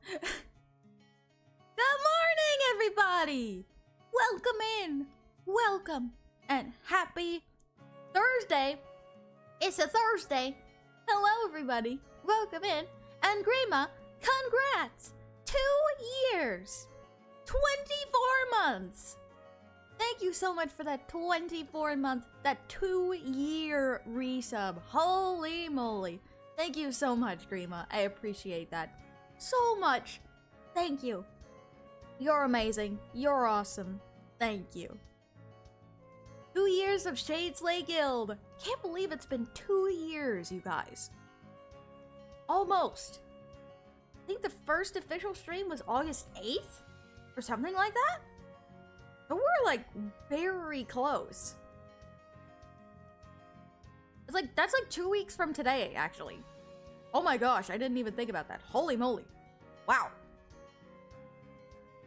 Good morning, everybody! Welcome in! Welcome! And happy Thursday! It's a Thursday! Hello, everybody! Welcome in! And Grima, congrats! 2 years! 24 months! Thank you so much for that 24-month, that 2-year resub. Holy moly. Thank you so much, Grima. I appreciate that so much. Thank you. You're amazing. You're awesome. Thank you. 2 years of Shade Slay Guild. Can't believe it's been 2 years, you guys. Almost. I think the first official stream was August 8th? Or something like that? But we're like very close. It's like, that's like 2 weeks from today, actually. Oh my gosh, I didn't even think about that. Holy moly. Wow.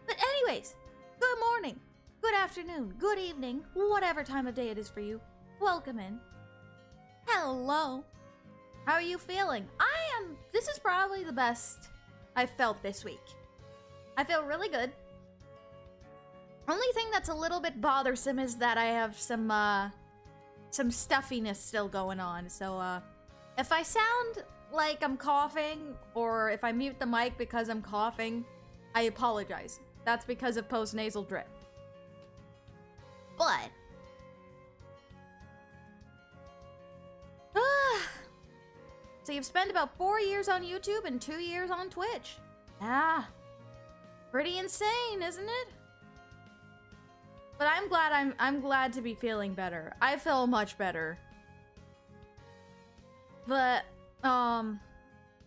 But anyways, good morning, good afternoon, good evening, whatever time of day it is for you. Welcome in. Hello. How are you feeling? This is probably the best I've felt this week. I feel really good. Only thing that's a little bit bothersome is that I have some stuffiness still going on. So, if I sound like I'm coughing, or if I mute the mic because I'm coughing, I apologize. That's because of post-nasal drip. But... so you've spent about 4 years on YouTube and 2 years on Twitch. Ah. Pretty insane, isn't it? But I'm glad to be feeling better. I feel much better. But,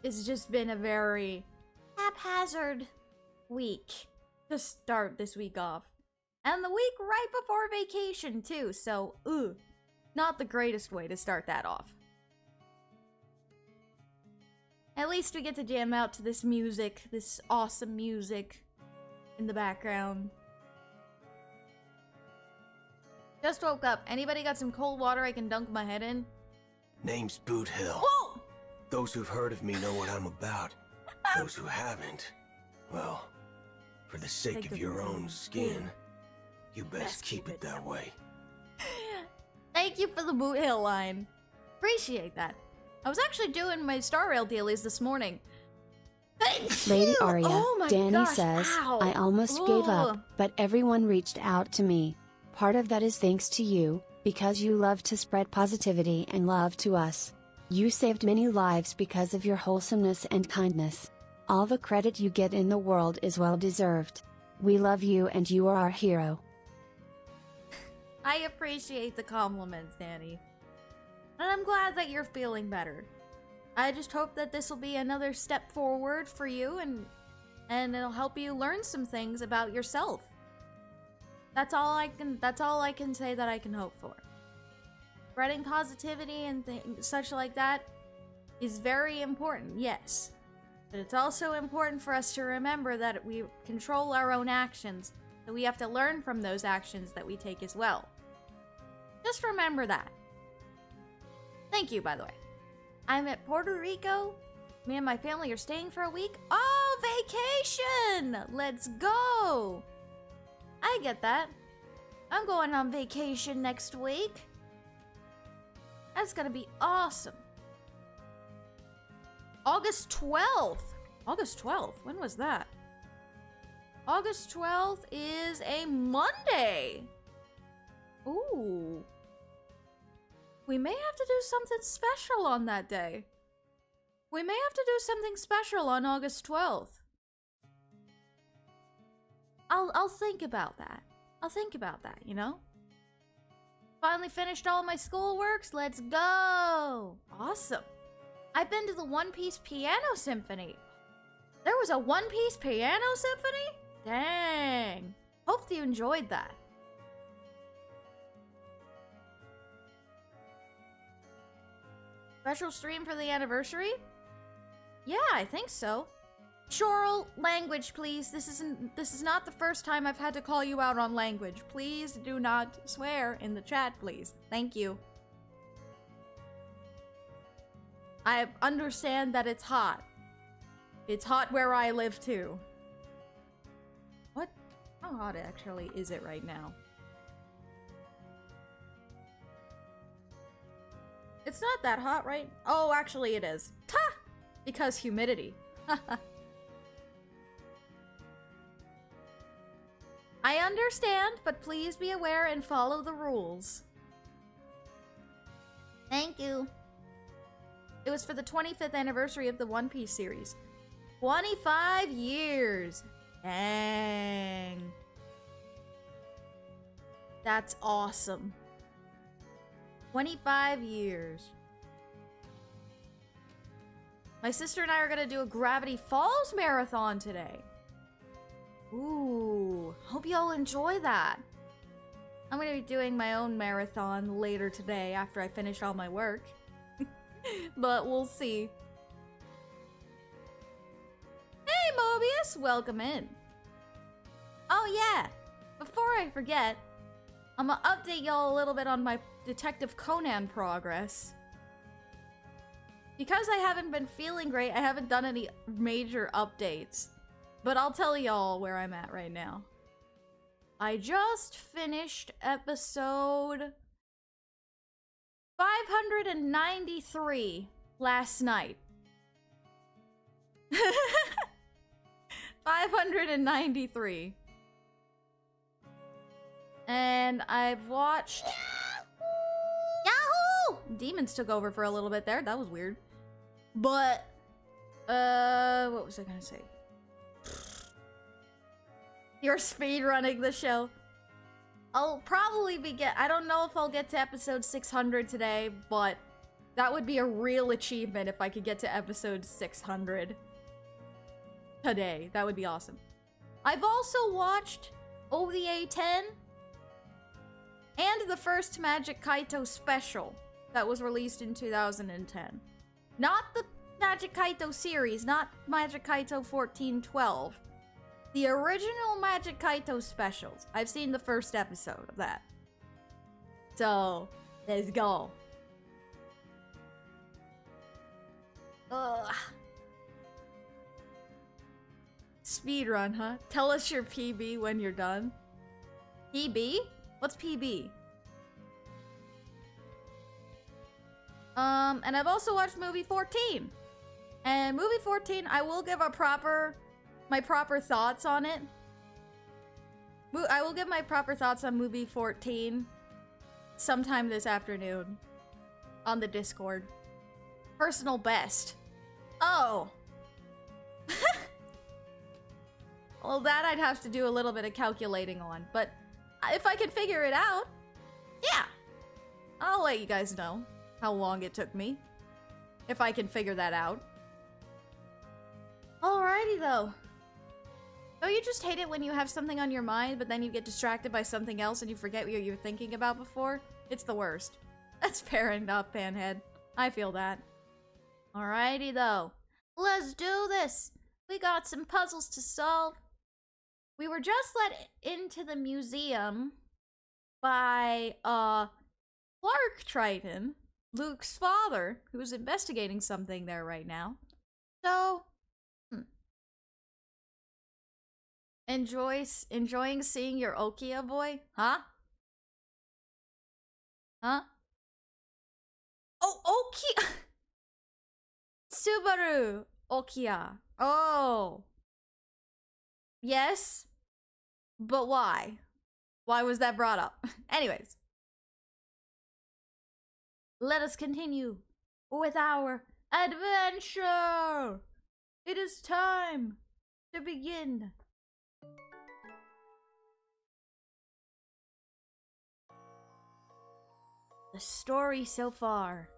it's just been a very haphazard week to start this week off. And the week right before vacation, too, so, not the greatest way to start that off. At least we get to jam out to this music, this awesome music in the background. Just woke up. Anybody got some cold water I can dunk my head in? Name's Boot Hill. Whoa! Those who've heard of me know what I'm about. Those who haven't, well, for the sake of your own skin, you best keep it that way. Thank you for the Boot Hill line. Appreciate that. I was actually doing my Star Rail dailies this morning. Lady Aria, oh my Danny gosh, says, ow. I almost gave up, but everyone reached out to me. Part of that is thanks to you, because you love to spread positivity and love to us. You saved many lives because of your wholesomeness and kindness. All the credit you get in the world is well deserved. We love you and you are our hero. I appreciate the compliments, Danny. And I'm glad that you're feeling better. I just hope that this will be another step forward for you and it'll help you learn some things about yourself. That's all I can say that I can hope for. Spreading positivity and such like that is very important, yes. But it's also important for us to remember that we control our own actions, that we have to learn from those actions that we take as well. Just remember that. Thank you, by the way. I'm at Puerto Rico. Me and my family are staying for a week. Oh, vacation! Let's go! I get that. I'm going on vacation next week. That's gonna be awesome. August 12th. August 12th? When was that? August 12th is a Monday. Ooh. We may have to do something special on that day. We may have to do something special on August 12th. I'll think about that. I'll think about that, you know? Finally finished all my schoolworks. Let's go. Awesome. I've been to the One Piece Piano Symphony. There was a One Piece Piano Symphony? Dang. Hope you enjoyed that. Special stream for the anniversary? Yeah, I think so. Choral, language, please. This is not the first time I've had to call you out on language. Please do not swear in the chat, please. Thank you. I understand that it's hot. It's hot where I live too. What? How hot actually is it right now? It's not that hot, right? Oh, actually it is. Ta! Because humidity. I understand, but please be aware and follow the rules. Thank you. It was for the 25th anniversary of the One Piece series. 25 years. Dang. That's awesome. 25 years. My sister and I are gonna do a Gravity Falls marathon today. Ooh, hope y'all enjoy that. I'm gonna be doing my own marathon later today after I finish all my work. But we'll see. Hey Mobius, welcome in. Oh yeah, before I forget, I'm gonna update y'all a little bit on my Detective Conan progress. Because I haven't been feeling great, I haven't done any major updates. But I'll tell y'all where I'm at right now. I just finished episode 593 last night. 593. And I've watched... Yahoo! Demons took over for a little bit there. That was weird. But, what was I gonna say? You're speedrunning the show. I'll probably I don't know if I'll get to episode 600 today, but that would be a real achievement if I could get to episode 600 today. That would be awesome. I've also watched OVA 10 and the first Magic Kaito special that was released in 2010. Not the Magic Kaito series, not Magic Kaito 1412. The original Magic Kaito specials. I've seen the first episode of that. So, let's go. Ugh. Speedrun, huh? Tell us your PB when you're done. PB? What's PB? And I've also watched movie 14. And movie 14, I will give my proper thoughts on it. I will give my proper thoughts on movie 14 sometime this afternoon on the Discord. Personal best. Oh. Well, that I'd have to do a little bit of calculating on, but if I can figure it out, yeah. I'll let you guys know how long it took me, if I can figure that out. Alrighty though. Don't you just hate it when you have something on your mind, but then you get distracted by something else and you forget what you were thinking about before? It's the worst. That's fair enough, Panhead. I feel that. Alrighty though. Let's do this! We got some puzzles to solve. We were just let into the museum by, Clark Triton, Luke's father, who's investigating something there right now. So, enjoying seeing your Okia boy? Huh? Huh? Oh, Okia! Subaru Okia. Oh. Yes? But why? Why was that brought up? Anyways. Let us continue with our adventure! It is time to begin. The story so far.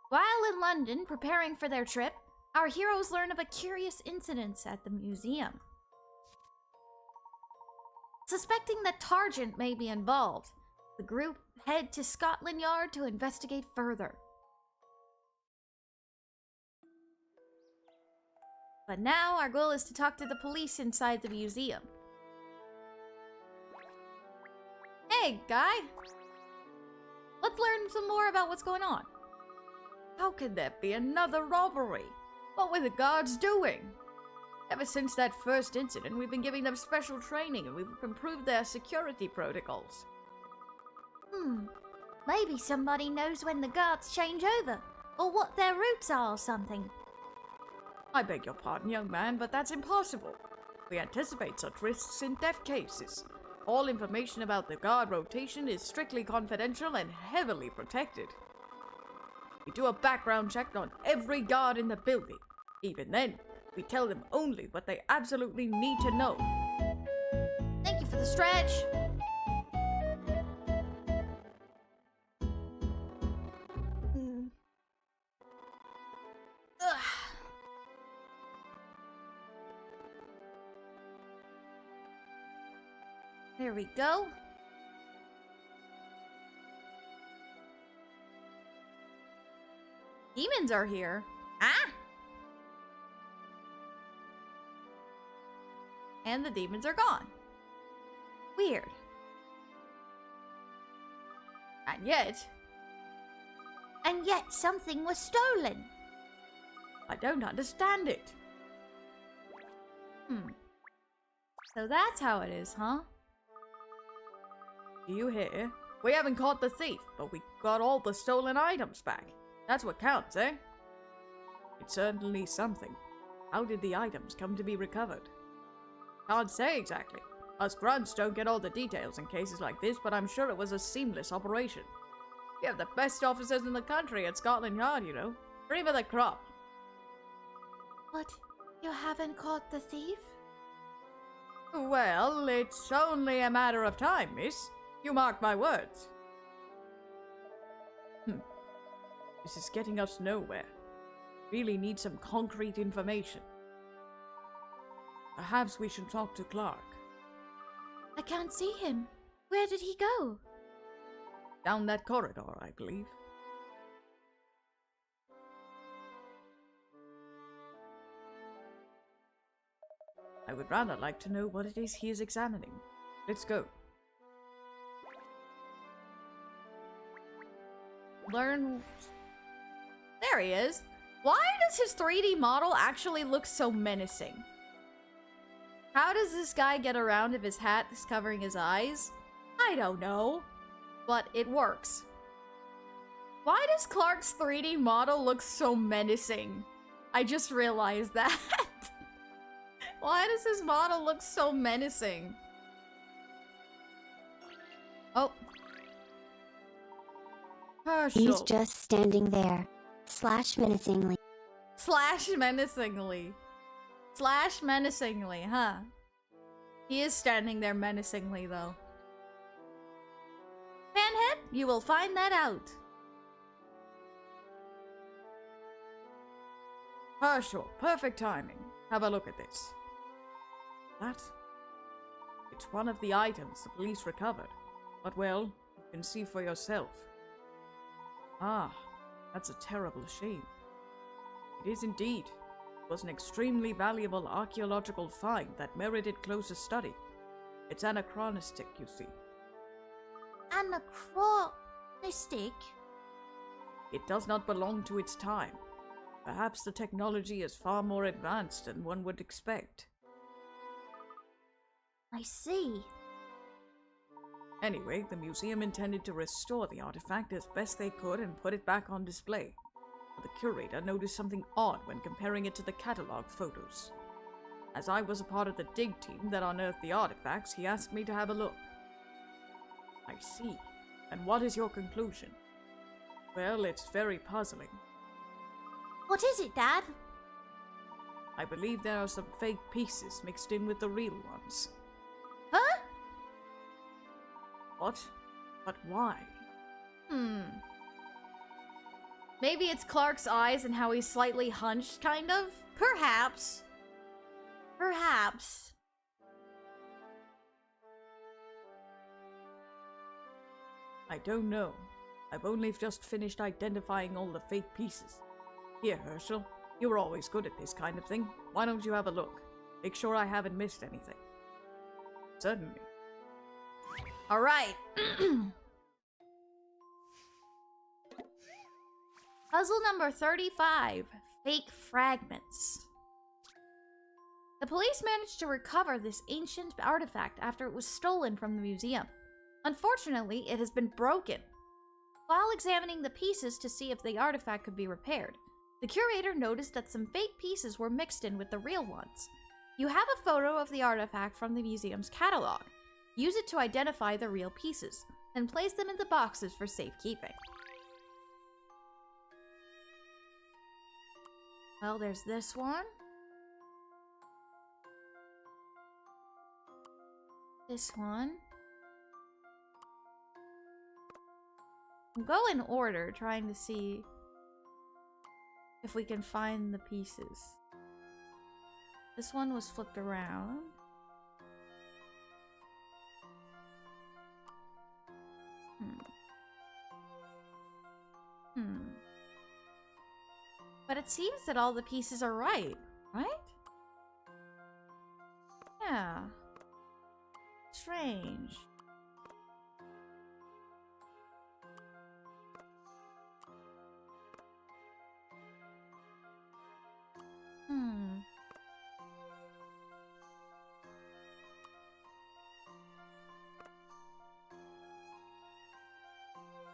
While in London preparing for their trip, our heroes learn of a curious incident at the museum. Suspecting that Targent may be involved, the group head to Scotland Yard to investigate further. But now our goal is to talk to the police inside the museum. Hey, guy! Let's learn some more about what's going on. How could there be another robbery? What were the guards doing? Ever since that first incident, we've been giving them special training and we've improved their security protocols. Maybe somebody knows when the guards change over, or what their routes are or something. I beg your pardon, young man, but that's impossible. We anticipate such risks in death cases. All information about the guard rotation is strictly confidential and heavily protected. We do a background check on every guard in the building. Even then, we tell them only what they absolutely need to know. Thank you for the stretch. There we go. Demons are here. Ah! And the demons are gone. Weird. And yet something was stolen. I don't understand it. So that's how it is, huh? Do you hear? We haven't caught the thief, but we got all the stolen items back. That's what counts, eh? It's certainly something. How did the items come to be recovered? Can't say exactly. Us grunts don't get all the details in cases like this, but I'm sure it was a seamless operation. We have the best officers in the country at Scotland Yard, you know. Cream of the crop. But you haven't caught the thief? Well, it's only a matter of time, miss. You mark my words. This is getting us nowhere. Really need some concrete information. Perhaps we should talk to Clark. I can't see him. Where did he go? Down that corridor, I believe. I would rather like to know what it is he is examining. Let's go. Learn... There he is. Why does his 3D model actually look so menacing? How does this guy get around if his hat is covering his eyes? I don't know. But it works. Why does Clark's 3D model look so menacing? I just realized that. Why does his model look so menacing? Oh. Herschel. He's just standing there. Slash menacingly. Slash menacingly. Slash menacingly, huh? He is standing there menacingly, though. Panhead, you will find that out. Herschel, perfect timing. Have a look at this. That? It's one of the items the police recovered. But, well, you can see for yourself. Ah, that's a terrible shame. It is indeed. It was an extremely valuable archaeological find that merited closer study. It's anachronistic, you see. Anachronistic? It does not belong to its time. Perhaps the technology is far more advanced than one would expect. I see. Anyway, the museum intended to restore the artifact as best they could and put it back on display. But the curator noticed something odd when comparing it to the catalog photos. As I was a part of the dig team that unearthed the artifacts, he asked me to have a look. I see. And what is your conclusion? Well, it's very puzzling. What is it, Dad? I believe there are some fake pieces mixed in with the real ones. Huh? What? But why? Maybe it's Clark's eyes and how he's slightly hunched, kind of? Perhaps. Perhaps. I don't know. I've only just finished identifying all the fake pieces. Here, Herschel. You were always good at this kind of thing. Why don't you have a look? Make sure I haven't missed anything. Certainly. Alright. Puzzle number 35. Fake fragments. The police managed to recover this ancient artifact after it was stolen from the museum. Unfortunately, it has been broken. While examining the pieces to see if the artifact could be repaired, the curator noticed that some fake pieces were mixed in with the real ones. You have a photo of the artifact from the museum's catalog. Use it to identify the real pieces, then place them in the boxes for safekeeping. Well, there's this one. This one. We'll go in order, trying to see if we can find the pieces. This one was flipped around. But it seems that all the pieces are right? Yeah. Strange.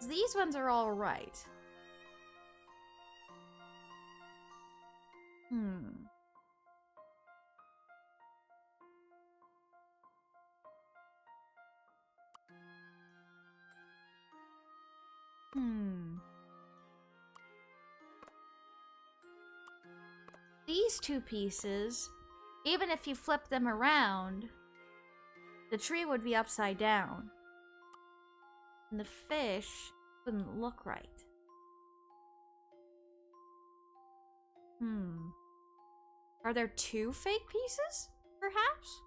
These ones are all right. These two pieces, even if you flip them around, the tree would be upside down. And the fish wouldn't look right. Are there two fake pieces, perhaps?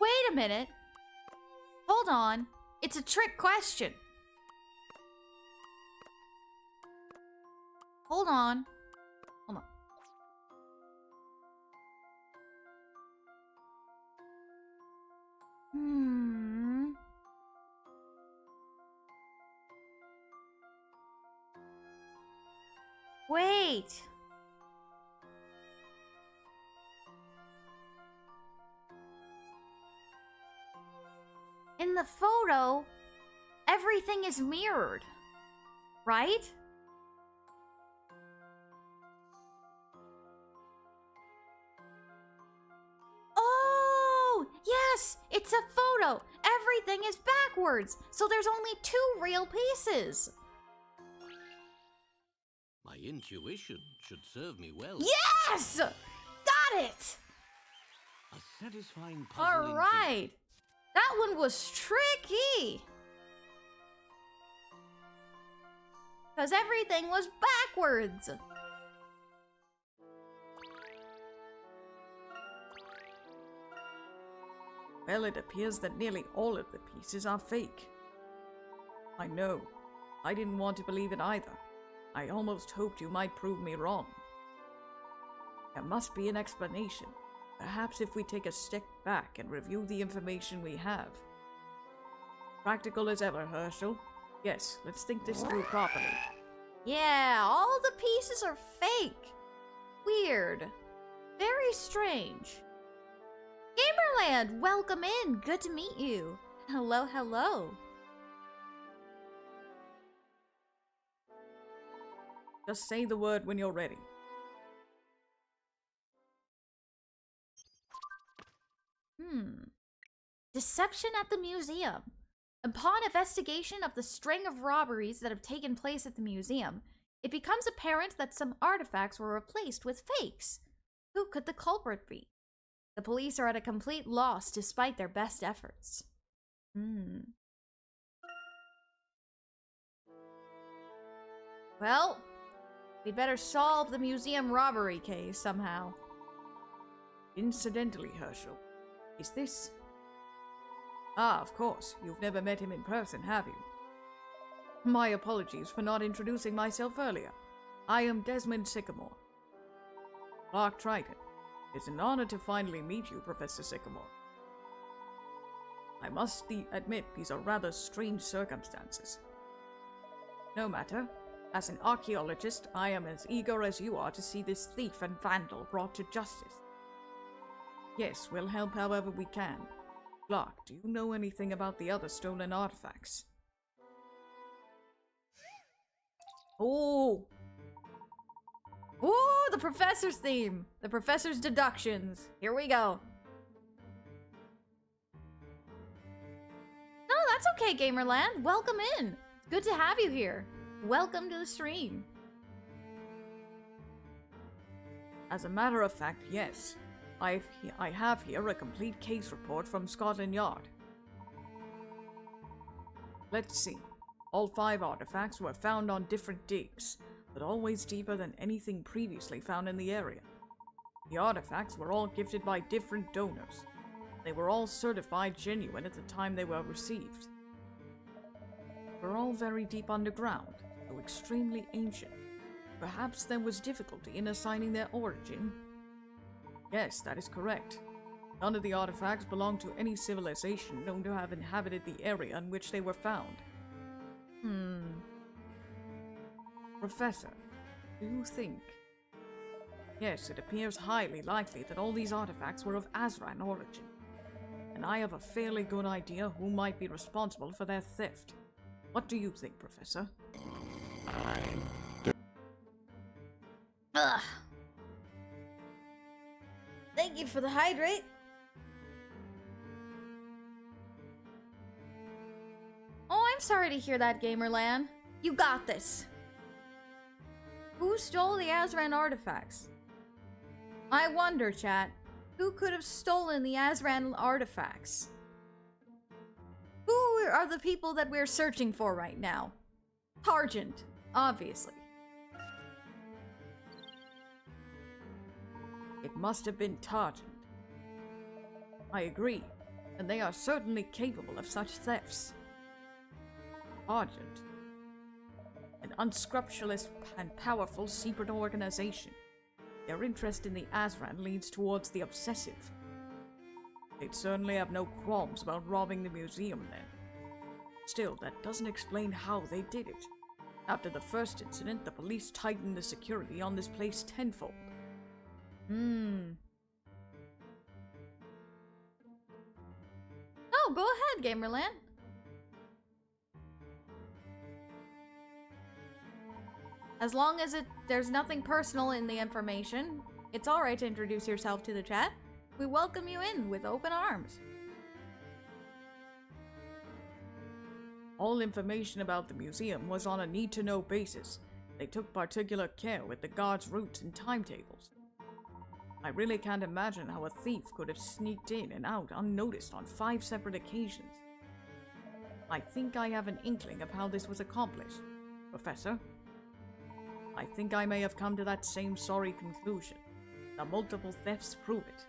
Wait a minute. Hold on. It's a trick question. Hold on. Hold on. Wait. In the photo, everything is mirrored, right? Oh, yes, it's a photo. Everything is backwards, so there's only two real pieces. My intuition should serve me well. Yes! Got it! A satisfying puzzle. All right. That one was tricky. Because everything was backwards. Well, it appears that nearly all of the pieces are fake. I know. I didn't want to believe it either. I almost hoped you might prove me wrong. There must be an explanation. Perhaps if we take a step back and review the information we have. Practical as ever, Herschel. Yes, let's think this through properly. Yeah, all the pieces are fake. Weird. Very strange. Gamerland, welcome in. Good to meet you. Hello, hello. Just say the word when you're ready. Deception at the museum. Upon investigation of the string of robberies that have taken place at the museum, it becomes apparent that some artifacts were replaced with fakes. Who could the culprit be? The police are at a complete loss despite their best efforts. Well, we better solve the museum robbery case somehow. Incidentally, Herschel, is this Ah, of course. You've never met him in person, have you? My apologies for not introducing myself earlier. I am Desmond Sycamore. Clark Triton. It's an honor to finally meet you, Professor Sycamore. I must admit these are rather strange circumstances. No matter. As an archaeologist, I am as eager as you are to see this thief and vandal brought to justice. Yes, we'll help however we can. Clark, do you know anything about the other stolen artifacts? Oh! Ooh, the professor's theme! The professor's deductions. Here we go. No, that's okay, Gamerland. Welcome in. It's good to have you here. Welcome to the stream. As a matter of fact, yes. I have here a complete case report from Scotland Yard. Let's see. All 5 artifacts were found on different digs, but always deeper than anything previously found in the area. The artifacts were all gifted by different donors. They were all certified genuine at the time they were received. They were all very deep underground, though extremely ancient. Perhaps there was difficulty in assigning their origin. Yes, that is correct. None of the artifacts belong to any civilization known to have inhabited the area in which they were found. Professor, do you think? Yes, it appears highly likely that all these artifacts were of Azran origin, and I have a fairly good idea who might be responsible for their theft. What do you think, Professor? Ugh. Thank you for the hydrate. Oh, I'm sorry to hear that, Gamerland. You got this. Who stole the Azran artifacts? I wonder, chat, who could have stolen the Azran artifacts? Who are the people that we're searching for right now? Targent, obviously. It must have been Targent. I agree, and they are certainly capable of such thefts. Targent. An unscrupulous and powerful secret organization. Their interest in the Azran leads towards the obsessive. They'd certainly have no qualms about robbing the museum then. Still, that doesn't explain how they did it. After the first incident, the police tightened the security on this place tenfold. Oh, go ahead, Gamerland. As long as there's nothing personal in the information, it's alright to introduce yourself to the chat. We welcome you in with open arms. All information about the museum was on a need-to-know basis. They took particular care with the guards' routes and timetables. I really can't imagine how a thief could have sneaked in and out unnoticed on 5 separate occasions. I think I have an inkling of how this was accomplished, Professor. I think I may have come to that same sorry conclusion. The multiple thefts prove it.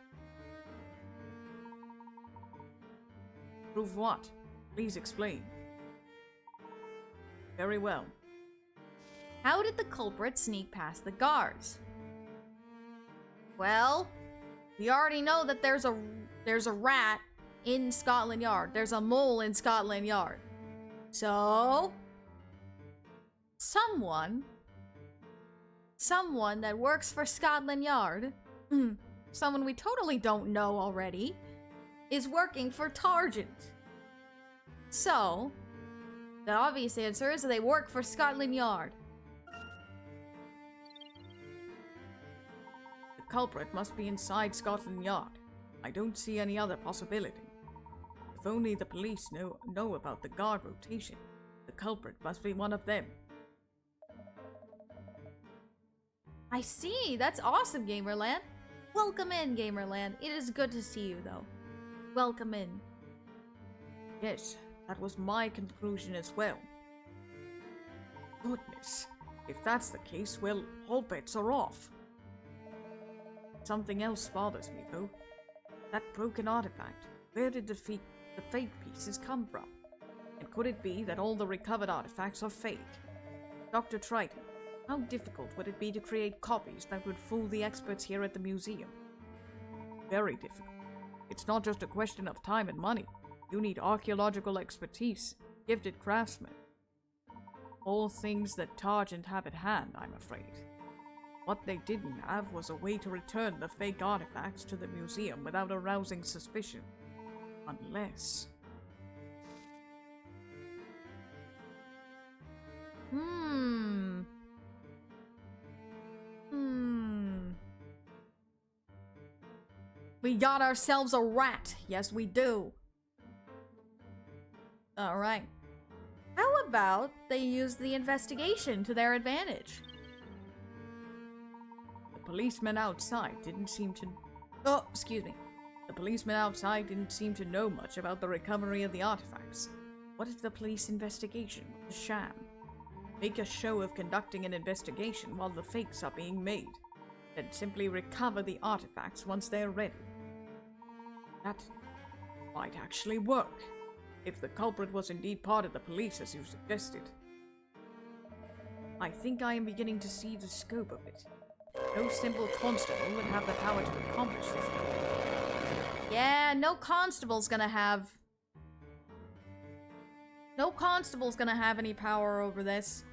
Prove what? Please explain. Very well. How did the culprit sneak past the guards? Well, we already know that there's a rat in Scotland Yard. There's a mole in Scotland Yard. So, someone that works for Scotland Yard, someone we totally don't know already, is working for Targent. So, the obvious answer is they work for Scotland Yard. The culprit must be inside Scotland Yard. I don't see any other possibility. If only the police know about the guard rotation, the culprit must be one of them. I see. That's awesome, Gamerland. Welcome in, Gamerland. It is good to see you, though. Welcome in. Yes, that was my conclusion as well. Goodness, if that's the case, well, all bets are off. Something else bothers me, though. That broken artifact. Where did the the fake pieces come from? And could it be that all the recovered artifacts are fake? Dr. Triton, how difficult would it be to create copies that would fool the experts here at the museum? Very difficult. It's not just a question of time and money. You need archaeological expertise, gifted craftsmen. All things that Targent have at hand, I'm afraid. What they didn't have was a way to return the fake artifacts to the museum without arousing suspicion. Unless... We got ourselves a rat. Yes, we do. Alright. How about they use the investigation to their advantage? The policeman outside didn't seem to... Oh, excuse me. The policeman outside didn't seem to know much about the recovery of the artifacts. What if the police investigation was a sham? Make a show of conducting an investigation while the fakes are being made. Then simply recover the artifacts once they're ready. That might actually work, if the culprit was indeed part of the police as you suggested. I think I am beginning to see the scope of it. No simple constable would have the power to accomplish this. Yeah, no constable's gonna have... No constable's gonna have any power over this.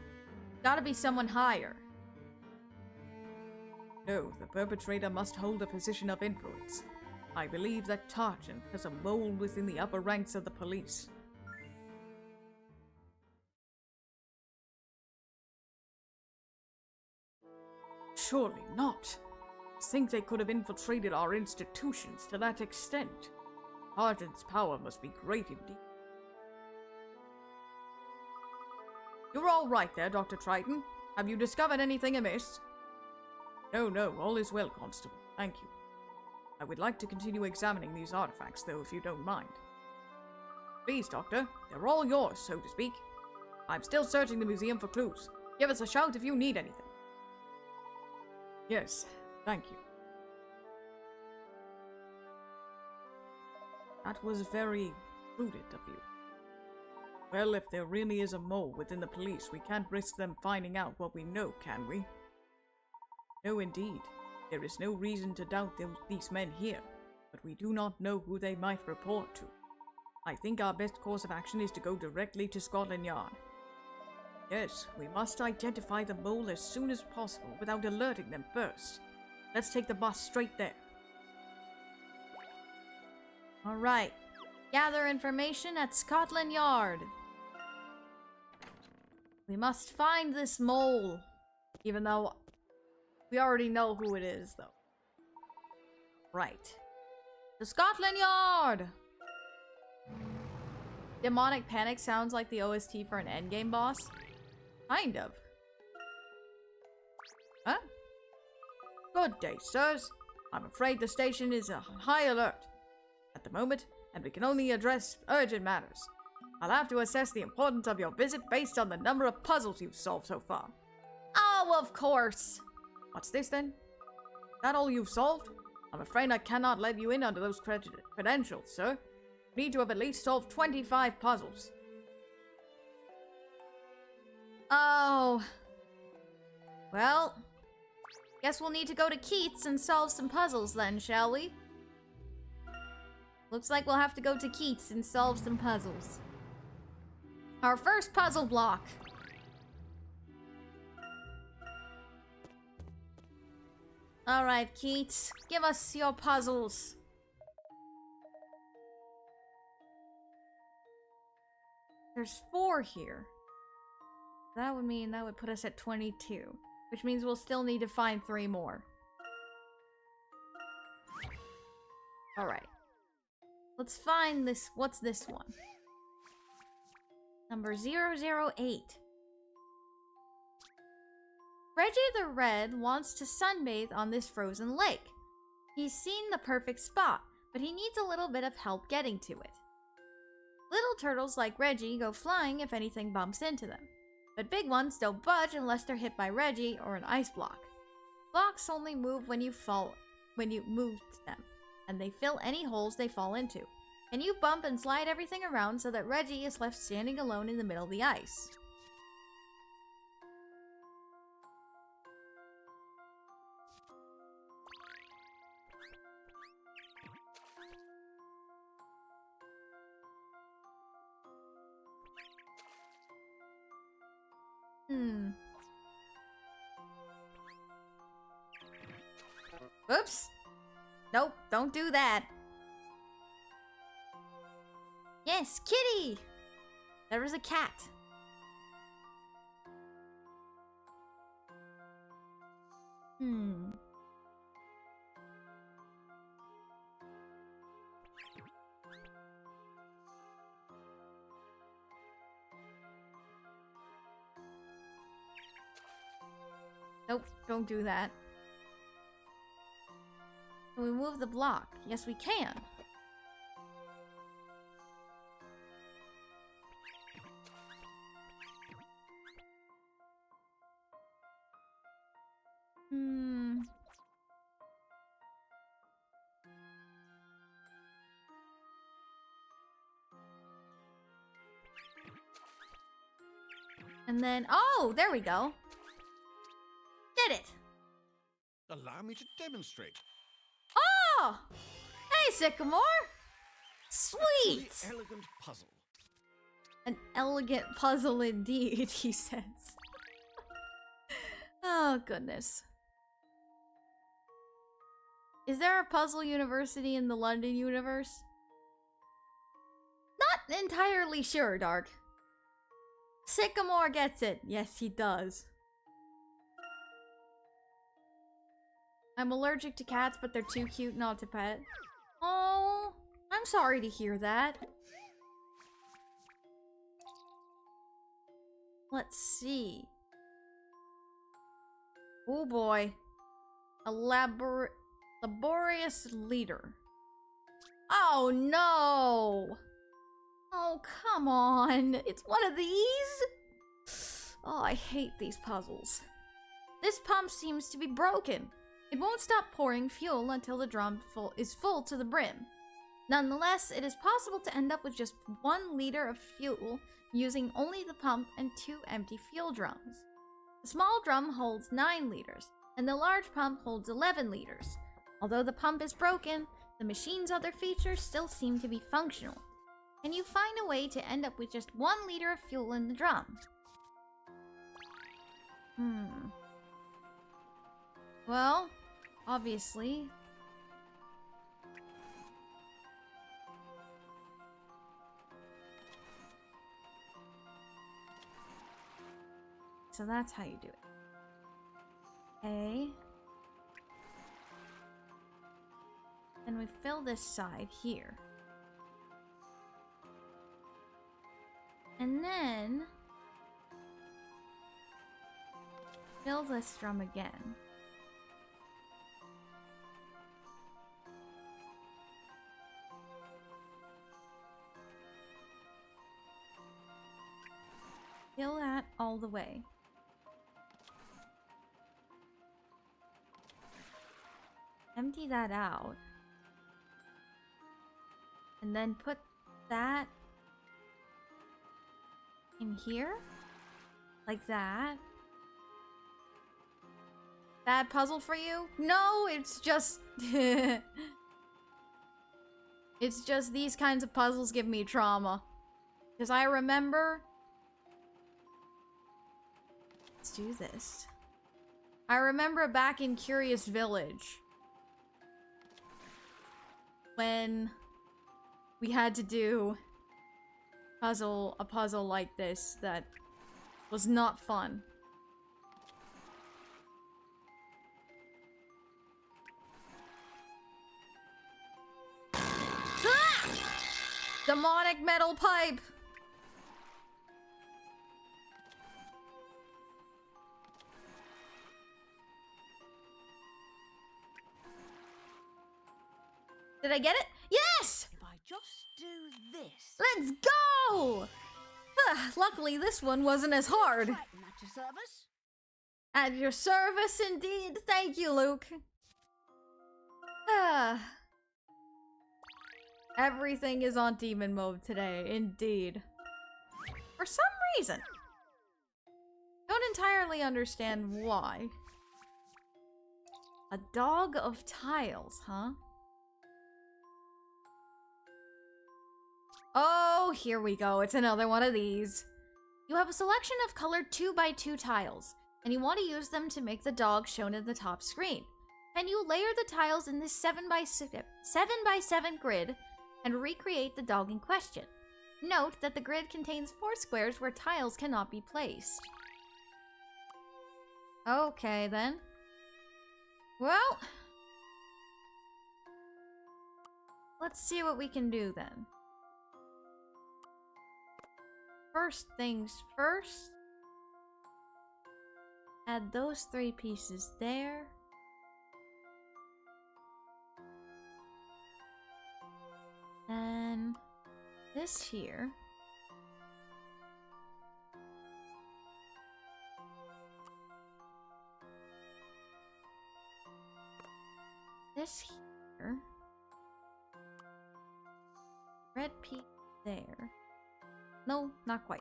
Gotta be someone higher. No, the perpetrator must hold a position of influence. I believe that Targent has a mole within the upper ranks of the police. Surely not. Think they could have infiltrated our institutions to that extent. Targent's power must be great indeed. You're all right there, Dr. Triton. Have you discovered anything amiss? No, all is well, Constable. Thank you. I would like to continue examining these artifacts, though, if you don't mind. Please, Doctor. They're all yours, so to speak. I'm still searching the museum for clues. Give us a shout if you need anything. Yes, thank you. That was very prudent of you. Well, if there really is a mole within the police, we can't risk them finding out what we know, can we? No, indeed. There is no reason to doubt these men here, but we do not know who they might report to. I think our best course of action is to go directly to Scotland Yard. Yes, we must identify the mole as soon as possible without alerting them first. Let's take the bus straight there. Alright. Gather information at Scotland Yard. We must find this mole. Even though we already know who it is, though. Right. To Scotland Yard! Demonic Panic sounds like the OST for an endgame boss. Kind of. Huh? Good day, sirs. I'm afraid the station is on high alert at the moment, and we can only address urgent matters. I'll have to assess the importance of your visit based on the number of puzzles you've solved so far. Oh, of course. What's this then? Is that all you've solved? I'm afraid I cannot let you in under those credentials, sir. You need to have at least solved 25 puzzles. Oh. Well, guess we'll need to go to Keats and solve some puzzles then, shall we? Looks like we'll have to go to Keats and solve some puzzles. Our first puzzle block. Alright, Keats, give us your puzzles. There's 4 here. That would mean that would put us at 22, which means we'll still need to find 3 more. Alright. Let's find this. What's this one? Number 008. Reggie the Red wants to sunbathe on this frozen lake. He's seen the perfect spot, but he needs a little bit of help getting to it. Little turtles like Reggie go flying if anything bumps into them, but big ones don't budge unless they're hit by Reggie or an ice block. Blocks only move when you move them, and they fill any holes they fall into. Can you bump and slide everything around so that Reggie is left standing alone in the middle of the ice? Oops. Nope, don't do that. Yes, kitty! There was a cat. Nope, don't do that. Can we move the block? Yes, we can. And then, oh, there we go. Did it. Allow me to demonstrate. Oh! Hey, Sycamore! Sweet! An elegant puzzle. An elegant puzzle indeed, he says. Oh, goodness. Is there a puzzle university in the London universe? Not entirely sure, Dark. Sycamore gets it. Yes, he does. I'm allergic to cats, but they're too cute not to pet. Oh, I'm sorry to hear that. Let's see. Oh boy. A laborious leader. Oh no! Oh, come on. It's one of these? Oh, I hate these puzzles. This pump seems to be broken. It won't stop pouring fuel until the drum is full to the brim. Nonetheless, it is possible to end up with just 1 liter of fuel using only the pump and 2 empty fuel drums. The small drum holds 9 liters, and the large pump holds 11 liters. Although the pump is broken, the machine's other features still seem to be functional. Can you find a way to end up with just 1 liter of fuel in the drum? Well, obviously. So that's how you do it. Okay. And we fill this side here. And then fill this drum again. Fill that all the way. Empty that out. And then put that in here, like that. Bad puzzle for you? No, it's just it's just these kinds of puzzles give me trauma. Because I remember, let's do this. I remember back in Curious Village when we had to do a puzzle like this that was not fun. Ah! Demonic metal pipe! Did I get it? Yes! If I just do this. Let's go! Luckily, this one wasn't as hard. Right, and at your service. At your service, indeed. Thank you, Luke. Everything is on demon mode today, indeed. For some reason. Don't entirely understand why. A dog of tiles, huh? Oh, here we go. It's another one of these. You have a selection of colored 2x2 tiles, and you want to use them to make the dog shown in the top screen. Can you layer the tiles in this 7x7 grid and recreate the dog in question? Note that the grid contains 4 squares where tiles cannot be placed. Okay, then. Well, let's see what we can do then. First things first. Add those 3 pieces there. Then this here. This here. Red piece there. No, not quite.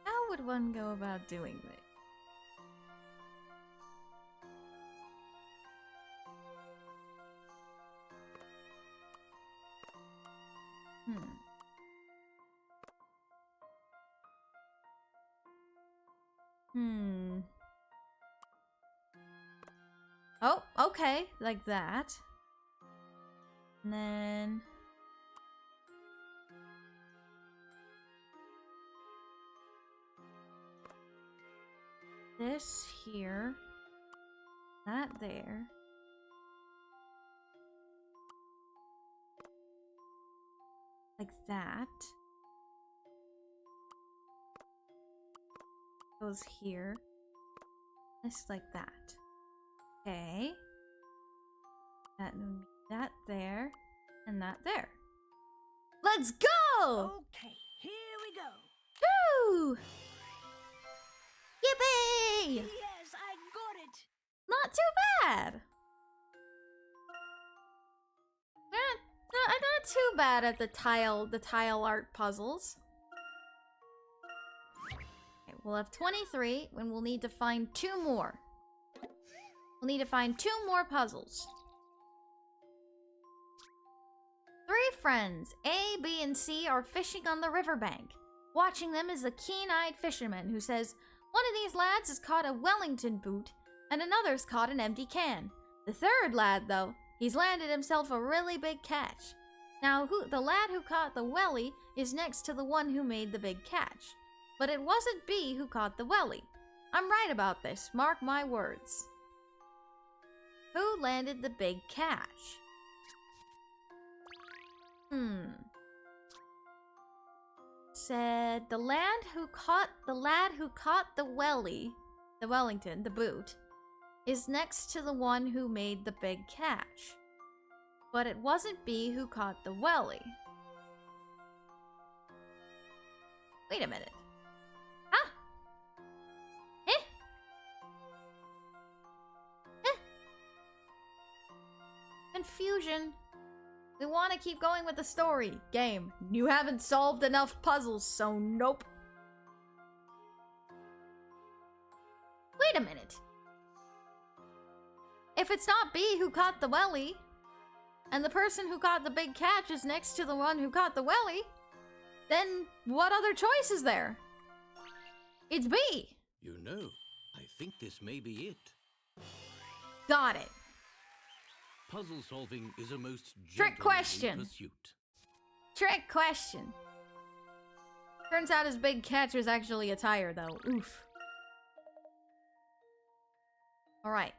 How would one go about doing this? Oh, okay, like that. And then this here, that there. Like that. Goes here. This like that. Okay. That there. And that there. Let's go! Okay, here we go. Woo! Yippee! Yes, I got it. Not too bad. Not too bad at the tile art puzzles. Okay, we'll have 23, and we'll need to find 2 more. We'll need to find 2 more puzzles. 3 friends, A, B, and C, are fishing on the riverbank. Watching them is a keen-eyed fisherman who says, "One of these lads has caught a Wellington boot, and another's caught an empty can. The third lad, though, he's landed himself a really big catch. Now, the lad who caught the welly is next to the one who made the big catch. But it wasn't B who caught the welly. I'm right about this, mark my words." Who landed the big catch? Said the lad who caught the welly, the Wellington, the boot, is next to the one who made the big catch. But it wasn't B who caught the welly. Wait a minute. Huh? Confusion. We want to keep going with the story. Game, you haven't solved enough puzzles, so nope. Wait a minute. If it's not B who caught the welly, and the person who caught the big catch is next to the one who caught the welly, then what other choice is there? It's B. You know, I think this may be it. Got it. Puzzle solving is a most Trick question. pursuit. Trick question. Turns out his big catch was actually a tire, though. Oof. Alright.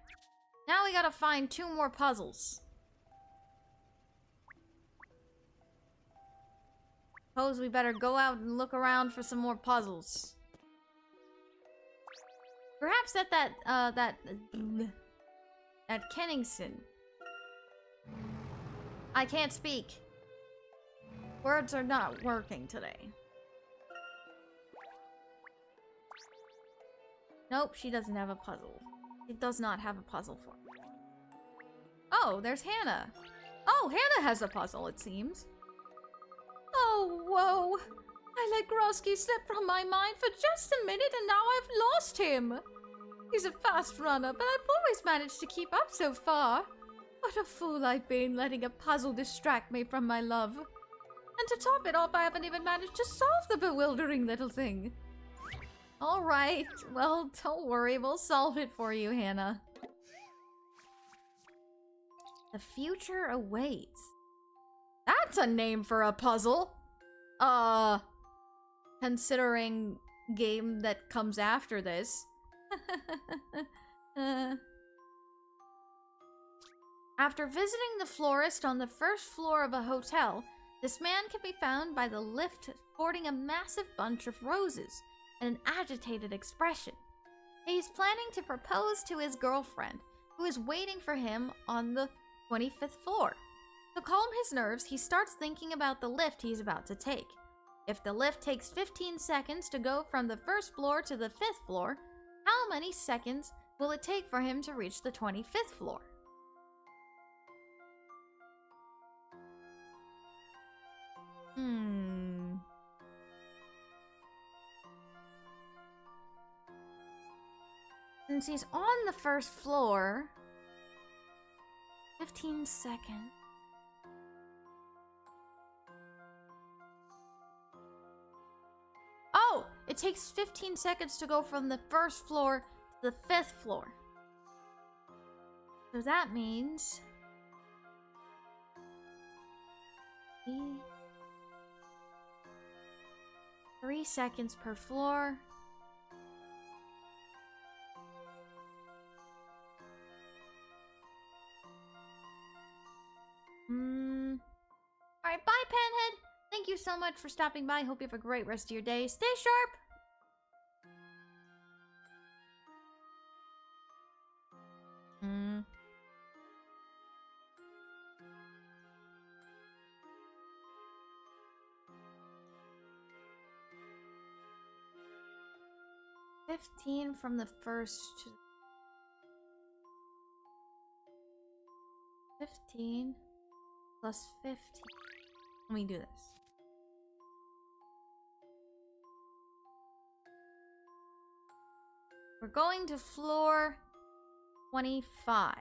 Now we gotta find 2 more puzzles. Suppose we better go out and look around for some more puzzles. Perhaps at that Kenningson. I can't speak. Words are not working today. Nope, she doesn't have a puzzle. It does not have a puzzle for me. Oh, there's Hannah. Oh, Hannah has a puzzle, it seems. Oh, whoa. I let Grosky slip from my mind for just a minute and now I've lost him. He's a fast runner, but I've always managed to keep up so far. What a fool I've been, letting a puzzle distract me from my love. And to top it off, I haven't even managed to solve the bewildering little thing. Alright, well, don't worry, we'll solve it for you, Hannah. The future awaits. That's a name for a puzzle! Considering game that comes after this. After visiting the florist on the first floor of a hotel, this man can be found by the lift sporting a massive bunch of roses and an agitated expression. He's planning to propose to his girlfriend, who is waiting for him on the 25th floor. To calm his nerves, he starts thinking about the lift he's about to take. If the lift takes 15 seconds to go from the first floor to the 5th floor, how many seconds will it take for him to reach the 25th floor? Since he's on the first floor, 15 seconds. Oh! It takes 15 seconds to go from the first floor to the 5th floor. So that means... 3 seconds per floor. Alright, bye, Panhead! Thank you so much for stopping by. Hope you have a great rest of your day. Stay sharp! $15 from the first to 15 plus 15. Let me do this. We're going to floor 25.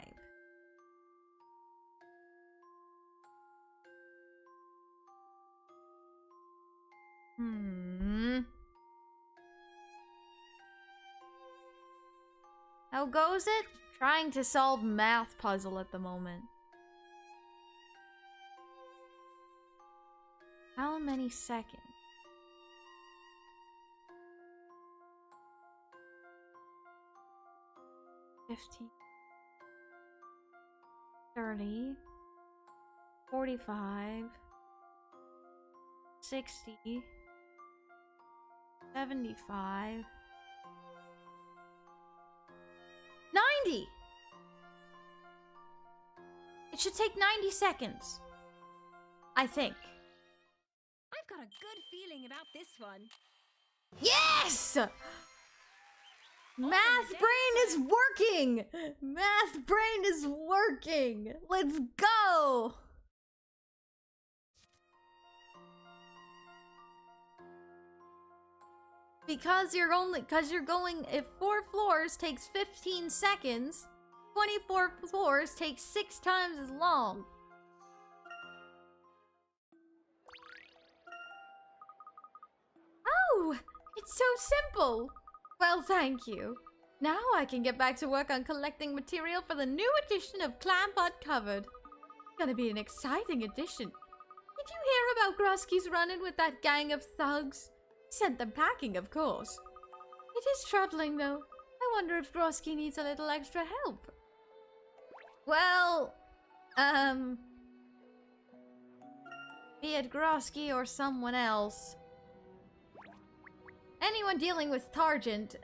How goes it? Trying to solve math puzzle at the moment. How many seconds? 15, 30, 45, 60, 75, 90! It should take 90 seconds. I think. I've got a good feeling about this one. Yes! Math brain is working! Math brain is working! Let's go! Because you're going, if 4 floors takes 15 seconds, 24 floors takes 6 times as long. Oh, it's so simple. Well, thank you. Now I can get back to work on collecting material for the new edition of Clampot Covered. Gonna be an exciting edition. Did you hear about Grosky's run-in with that gang of thugs? Sent them packing, of course. It is troubling, though. I wonder if Grosky needs a little extra help. Well, be it Grosky or someone else. Anyone dealing with Targent,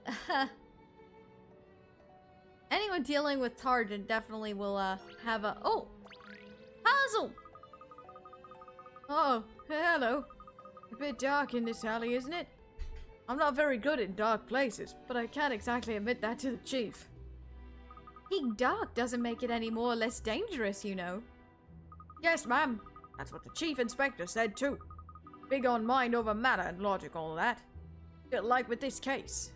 anyone dealing with Targent definitely will, have a... Oh! Puzzle! Oh, hello. A bit dark in this alley, isn't it? I'm not very good in dark places, but I can't exactly admit that to the chief. Being dark doesn't make it any more or less dangerous, you know. Yes, ma'am. That's what the chief inspector said too. Big on mind over matter and logic, all that. Bit like with this case.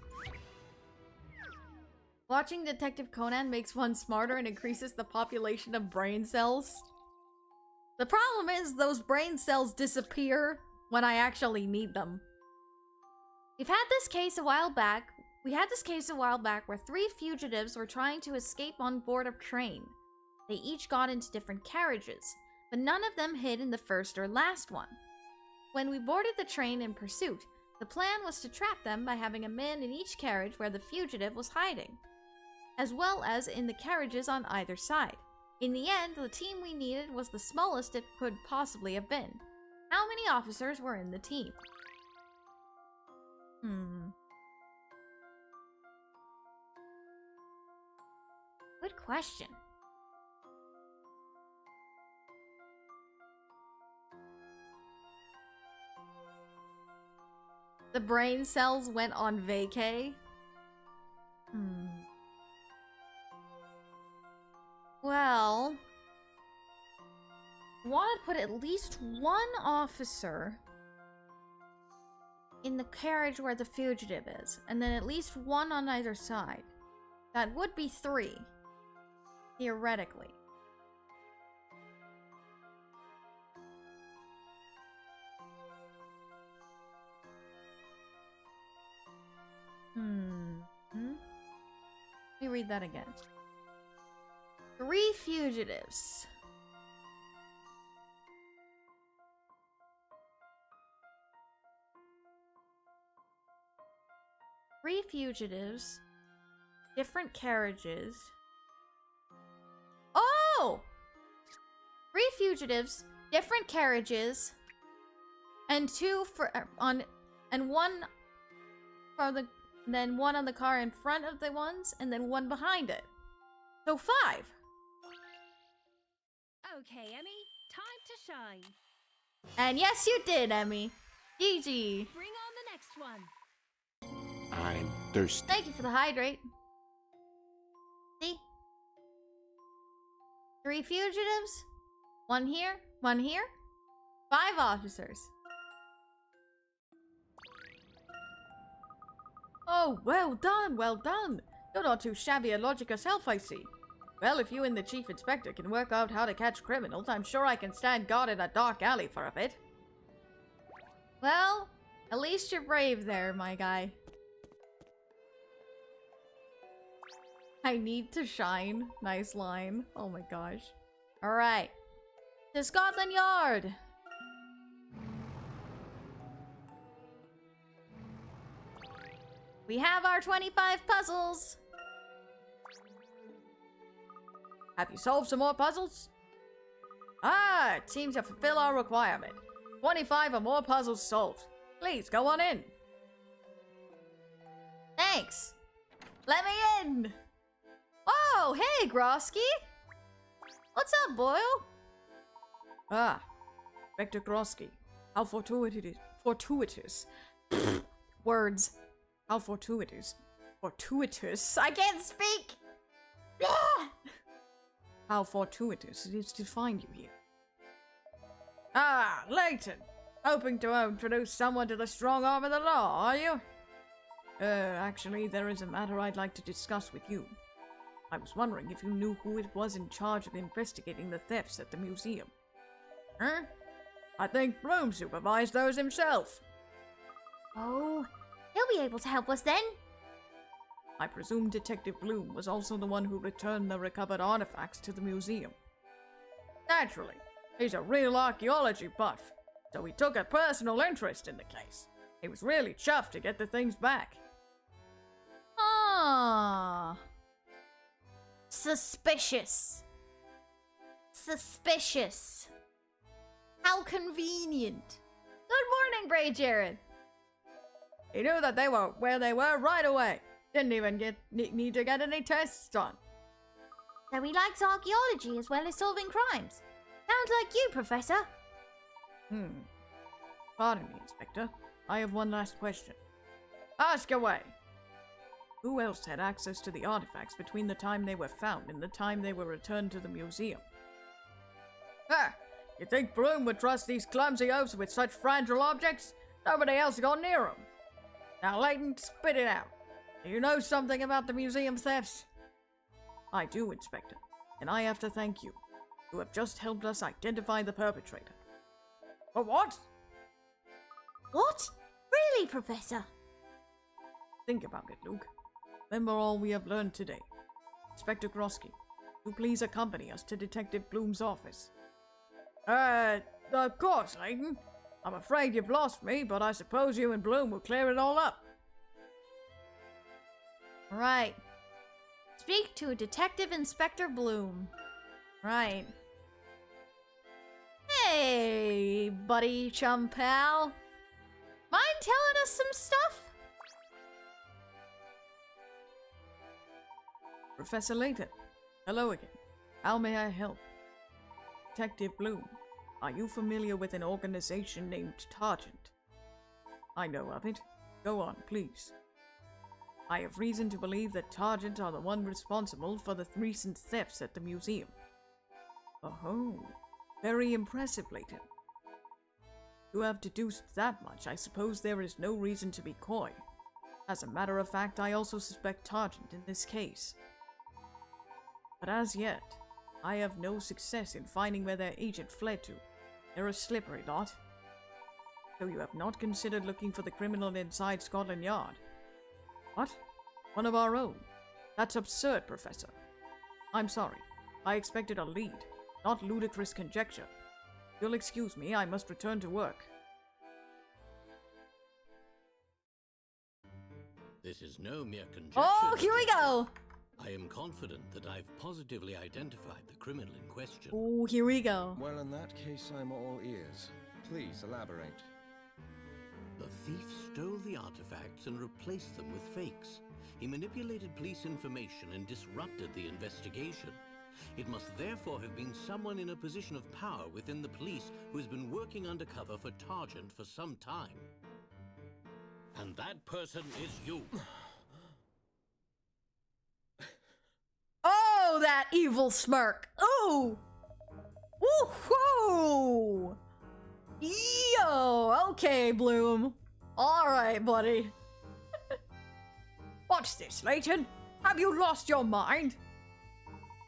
Watching Detective Conan makes one smarter and increases the population of brain cells. The problem is those brain cells disappear when I actually need them. We had this case a while back where 3 fugitives were trying to escape on board a train. They each got into different carriages, but none of them hid in the first or last one. When we boarded the train in pursuit, the plan was to trap them by having a man in each carriage where the fugitive was hiding, as well as in the carriages on either side. In the end, the team we needed was the smallest it could possibly have been. How many officers were in the team? Good question. The brain cells went on vacay? Well, I want to put at least one officer in the carriage where the fugitive is, and then at least one on either side. That would be 3, theoretically. Let me read that again. 3 fugitives. Different carriages. Oh! 3 fugitives, different carriages, and 2 for and 1 for the then 1 on the car in front of the ones, and then 1 behind it. So 5. Okay, Emmy, time to shine. And yes, you did, Emmy. GG. Bring on the next one. I'm thirsty. Thank you for the hydrate. See? 3 fugitives. 1 here, 1 here. 5 officers. Oh, well done, well done. You're not too shabby at logic yourself, I see. Well, if you and the chief inspector can work out how to catch criminals, I'm sure I can stand guard in a dark alley for a bit. Well, at least you're brave there, my guy. I need to shine. Nice line. Oh my gosh. Alright. To Scotland Yard! We have our 25 puzzles! Have you solved some more puzzles? Ah, it seems to fulfill our requirement. 25 or more puzzles solved. Please, go on in. Thanks! Let me in! Oh, hey, Grosky! What's up, Boyle? Ah, Inspector Grosky. How fortuitous. Words. How fortuitous. Fortuitous. I can't speak! How fortuitous it is to find you here. Ah, Layton. Hoping to introduce someone to the strong arm of the law, are you? Actually, there is a matter I'd like to discuss with you. I was wondering if you knew who it was in charge of investigating the thefts at the museum. Huh? I think Bloom supervised those himself. Oh, he'll be able to help us then. I presume Detective Bloom was also the one who returned the recovered artifacts to the museum. Naturally, he's a real archaeology buff, so he took a personal interest in the case. He was really chuffed to get the things back. Ah. Suspicious. Suspicious. How convenient. Good morning, Bray Jared. He knew that they were where they were right away. Didn't even need to get any tests done. So he likes archaeology as well as solving crimes. Sounds like you, Professor. Pardon me, Inspector. I have one last question. Ask away. Who else had access to the artifacts between the time they were found and the time they were returned to the museum? Ha! You think Bloom would trust these clumsy oafs with such fragile objects? Nobody else got near them. Now, Layton, spit it out. Do you know something about the museum thefts? I do, Inspector, and I have to thank you. You have just helped us identify the perpetrator. But what? What? Really, Professor? Think about it, Luke. Remember all we have learned today. Inspector Grosky, do please accompany us to Detective Bloom's office. Of course, Layton. I'm afraid you've lost me, but I suppose you and Bloom will clear it all up. Right. Speak to Detective Inspector Bloom. Right. Hey, buddy chum pal. Mind telling us some stuff? Professor Layton, hello again. How may I help? Detective Bloom, are you familiar with an organization named Targent? I know of it. Go on, please. I have reason to believe that Targent are the one responsible for the recent thefts at the museum. Oh, very impressive, Layton. You have deduced that much. I suppose there is no reason to be coy. As a matter of fact, I also suspect Targent in this case. But as yet, I have no success in finding where their agent fled to. They're a slippery lot. So you have not considered looking for the criminal inside Scotland Yard? What? One of our own? That's absurd, Professor. I'm sorry. I expected a lead, not ludicrous conjecture. You'll excuse me, I must return to work. This is no mere conjecture. Oh, here we go. I am confident that I've positively identified the criminal in question. Oh, here we go. Well, in that case, I'm all ears. Please elaborate. The thief stole the artifacts and replaced them with fakes. He manipulated police information and disrupted the investigation. It must therefore have been someone in a position of power within the police who has been working undercover for Targent for some time. And that person is you. Oh, that evil smirk. Oh. Woohoo! Yo, okay, Bloom. All right, buddy. What's this, Layton? Have you lost your mind?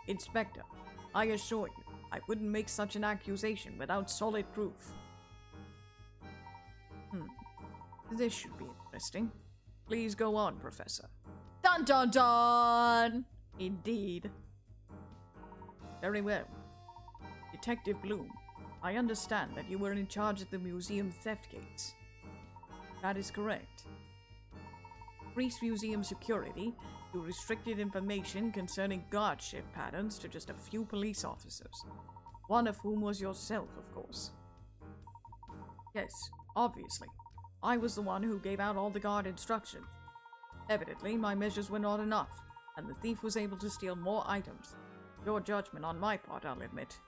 Inspector, I assure you, I wouldn't make such an accusation without solid proof. This should be interesting. Please go on, Professor. Dun dun dun! Indeed. Very well. Detective Bloom, I understand that you were in charge of the museum theft case. That is correct. Increased museum security, you restricted information concerning guard shift patterns to just a few police officers, one of whom was yourself, of course. Yes, obviously. I was the one who gave out all the guard instructions. Evidently, my measures were not enough, and the thief was able to steal more items. Your judgment on my part, I'll admit.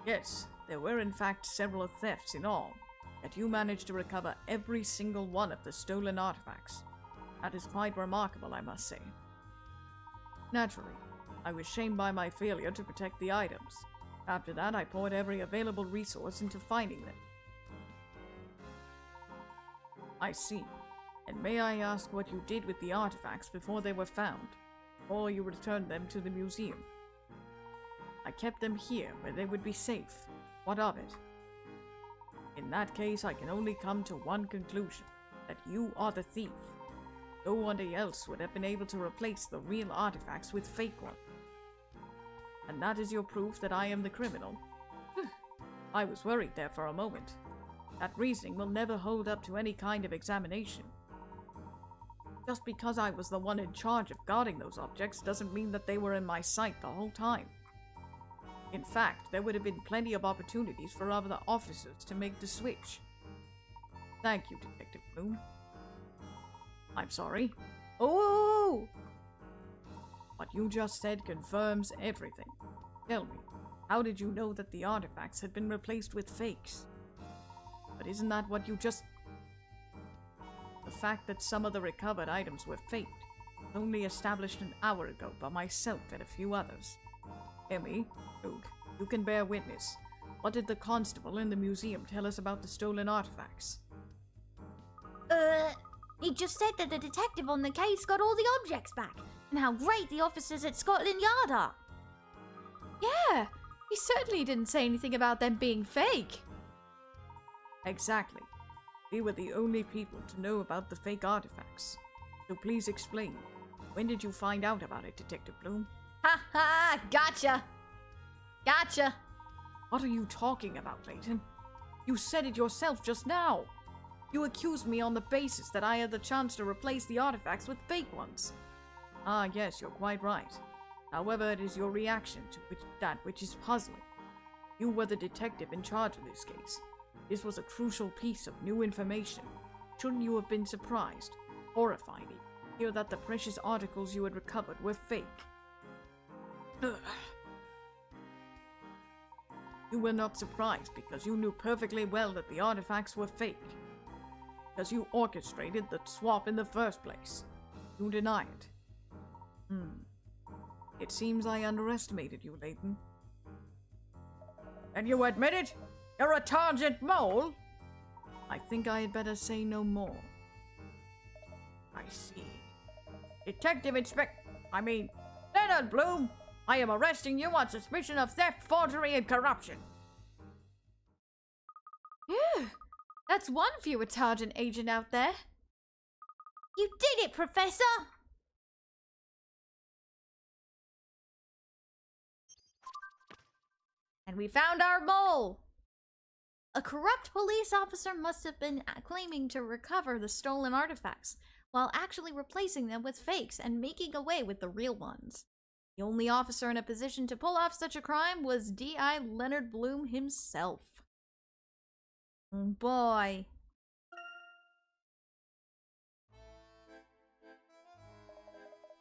Yes, there were in fact several thefts in all, yet you managed to recover every single one of the stolen artifacts. That is quite remarkable, I must say. Naturally, I was shamed by my failure to protect the items. After that, I poured every available resource into finding them. I see. And may I ask what you did with the artifacts before they were found, or you returned them to the museum? I kept them here where they would be safe. What of it? In that case, I can only come to one conclusion, that you are the thief. No one else would have been able to replace the real artifacts with fake ones. And that is your proof that I am the criminal? I was worried there for a moment. That reasoning will never hold up to any kind of examination. Just because I was the one in charge of guarding those objects doesn't mean that they were in my sight the whole time. In fact, there would have been plenty of opportunities for other officers to make the switch. Thank you, Detective Bloom. I'm sorry. Oh! What you just said confirms everything. Tell me, how did you know that the artifacts had been replaced with fakes? But isn't that what you just... The fact that some of the recovered items were faked was only established an hour ago by myself and a few others. Emmy, Luke, you can bear witness. What did the constable in the museum tell us about the stolen artifacts? He just said that the detective on the case got all the objects back, and how great the officers at Scotland Yard are. Yeah, he certainly didn't say anything about them being fake. Exactly. We were the only people to know about the fake artifacts. So please explain. When did you find out about it, Detective Bloom? Ha ha! Gotcha! Gotcha! What are you talking about, Layton? You said it yourself just now. You accused me on the basis that I had the chance to replace the artifacts with fake ones. Ah, yes, you're quite right. However, it is your reaction to that which is puzzling. You were the detective in charge of this case. This was a crucial piece of new information. Shouldn't you have been surprised, horrified, to hear that the precious articles you had recovered were fake? Ugh. You were not surprised because you knew perfectly well that the artifacts were fake. Because you orchestrated the swap in the first place. You deny it. It seems I underestimated you, Layton. And you admit it? You're a target mole? I think I had better say no more. I see. Leonard Bloom, I am arresting you on suspicion of theft, forgery, and corruption. Yeah, that's one fewer target agent out there. You did it, Professor! And we found our mole! A corrupt police officer must have been claiming to recover the stolen artifacts, while actually replacing them with fakes and making away with the real ones. The only officer in a position to pull off such a crime was D.I. Leonard Bloom himself. Oh boy.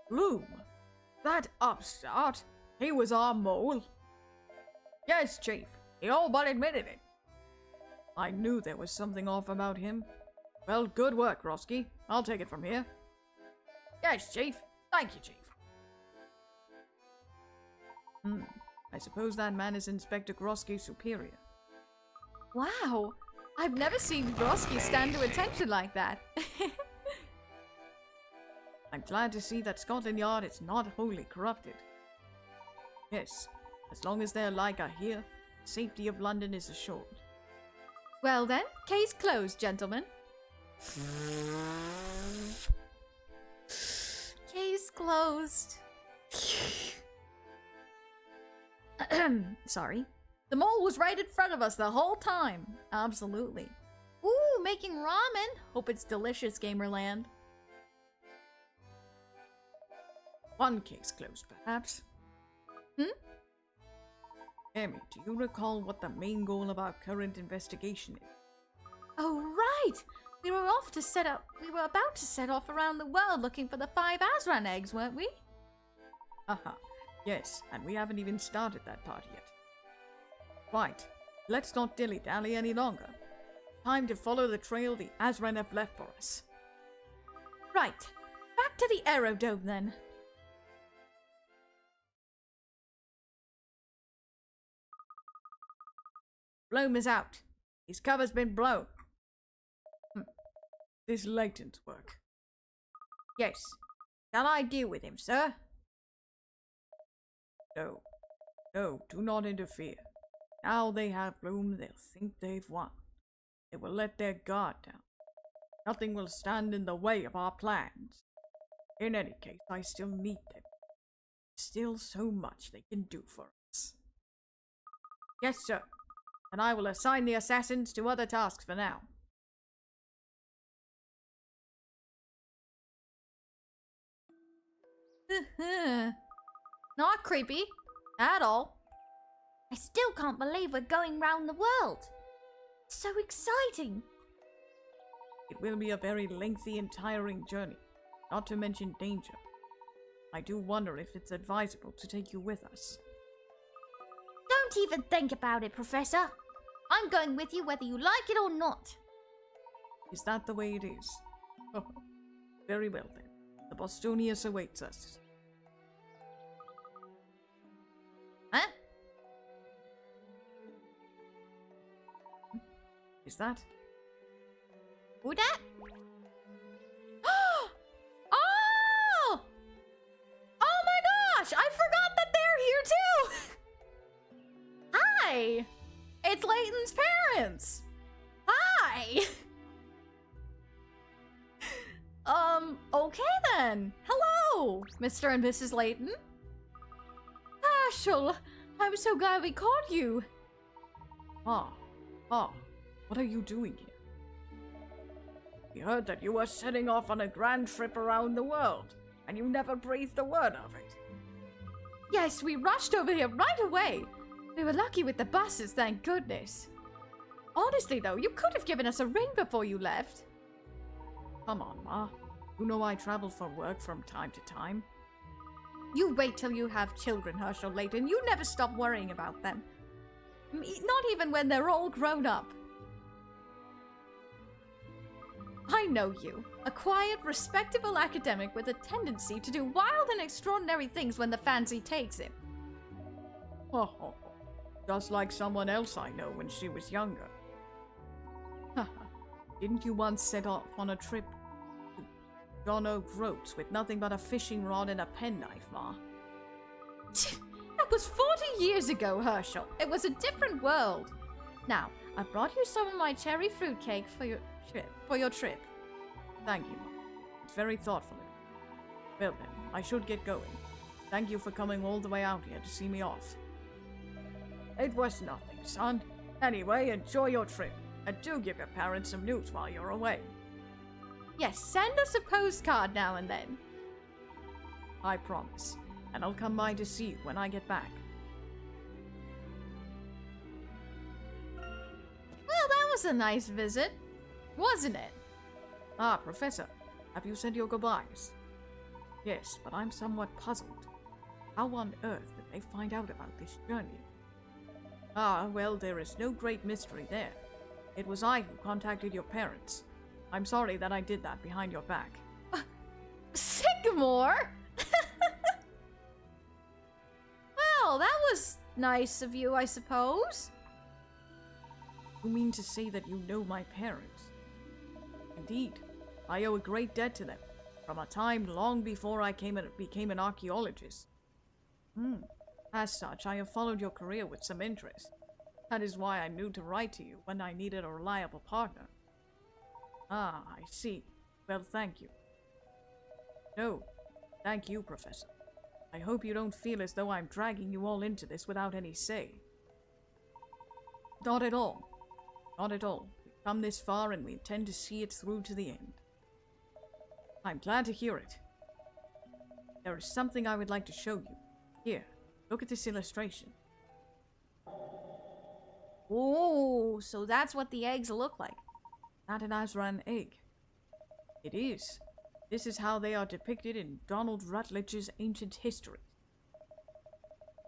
Bloom? That upstart? He was our mole? Yes, Chief. He all but admitted it. I knew there was something off about him. Well, good work, Roski. I'll take it from here. Yes, Chief. Thank you, Chief. I suppose that man is Inspector Groski's superior. Wow, I've never seen Groski stand to attention like that. I'm glad to see that Scotland Yard is not wholly corrupted. Yes, as long as their like are here, the safety of London is assured. Well then, case closed, gentlemen. Case closed. Sorry. The mole was right in front of us the whole time. Absolutely. Ooh, making ramen. Hope it's delicious, Gamerland. One case closed, perhaps. Emmy, do you recall what the main goal of our current investigation is? Oh, right! We were about to set off around the world looking for the 5 Azran eggs, weren't we? Haha, yes, and we haven't even started that part yet. Right, let's not dilly-dally any longer. Time to follow the trail the Azran have left for us. Right, back to the aerodome then. Bloom is out. His cover's been blown. This Layton's work. Yes. Shall I deal with him, sir? No. No, do not interfere. Now they have Bloom, they'll think they've won. They will let their guard down. Nothing will stand in the way of our plans. In any case, I still need them. Still so much they can do for us. Yes, sir. And I will assign the assassins to other tasks for now. Not creepy. At all. I still can't believe we're going round the world. It's so exciting. It will be a very lengthy and tiring journey, not to mention danger. I do wonder if it's advisable to take you with us. Don't even think about it, Professor. I'm going with you whether you like it or not. Is that the way it is? Oh, very well then. The Bostonius awaits us. Huh? Is that? Who that? Oh! Oh my gosh! I forgot that they're here too! Hi! It's Layton's parents! Hi! Okay then. Hello, Mr. and Mrs. Layton. Ashel, I'm so glad we caught you. Ah, what are you doing here? We heard that you were setting off on a grand trip around the world, and you never breathed a word of it. Yes, we rushed over here right away. We were lucky with the buses, thank goodness. Honestly though, you could have given us a ring before you left. Come on, Ma. You know I travel for work from time to time. You wait till you have children, Herschel Layton. You never stop worrying about them. Not even when they're all grown up. I know you. A quiet, respectable academic with a tendency to do wild and extraordinary things when the fancy takes him. Oh, just like someone else I know when she was younger. Didn't you once set off on a trip to John O'Groats with nothing but a fishing rod and a penknife, Ma? That was 40 years ago, Herschel. It was a different world. Now, I brought you some of my cherry fruitcake for your trip. Thank you, Ma. It's very thoughtful of you. Well then, I should get going. Thank you for coming all the way out here to see me off. It was nothing, son. Anyway, enjoy your trip. And do give your parents some news while you're away. Yes, send us a postcard now and then. I promise. And I'll come by to see you when I get back. Well, that was a nice visit, wasn't it? Ah, Professor, have you said your goodbyes? Yes, but I'm somewhat puzzled. How on earth did they find out about this journey? Ah, well, there is no great mystery there. It was I who contacted your parents. I'm sorry that I did that behind your back. Sycamore? Well, that was nice of you, I suppose. You mean to say that you know my parents? Indeed, I owe a great debt to them, from a time long before I became an archaeologist. As such, I have followed your career with some interest. That is why I knew to write to you when I needed a reliable partner. Ah, I see. Well, thank you. No, thank you, Professor. I hope you don't feel as though I'm dragging you all into this without any say. Not at all. Not at all. We've come this far and we intend to see it through to the end. I'm glad to hear it. There is something I would like to show you. Here, look at this illustration. Oh, so that's what the eggs look like. Not an Azran egg. It is. This is how they are depicted in Donald Rutledge's Ancient History.